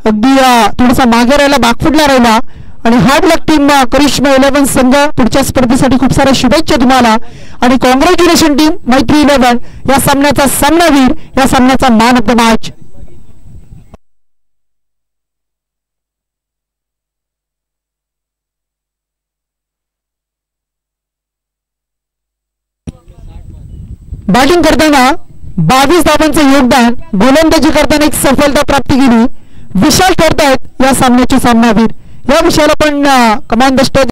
अगदी थोडासा मागे राहिला, बागफुटला राहिला आणि हार्ड लक टीम करिश्मा 11 संघ पुढच्या स्पर्धेसाठी खूप साऱ्या शुभेच्छा तुम्हाला आणि कॉंग्रॅच्युलेशन टीम मैत्री 11 या सामन्याचा सामनावीर, या सामन्याचा man of the match. Batting करताना 22 धावांचं योगदान, गोलंदाजी करताना एक सफलता प्राप्त केली. विशाल ठरतायत या सामन्याचे सामनावीर. या विषयाला पण कमांड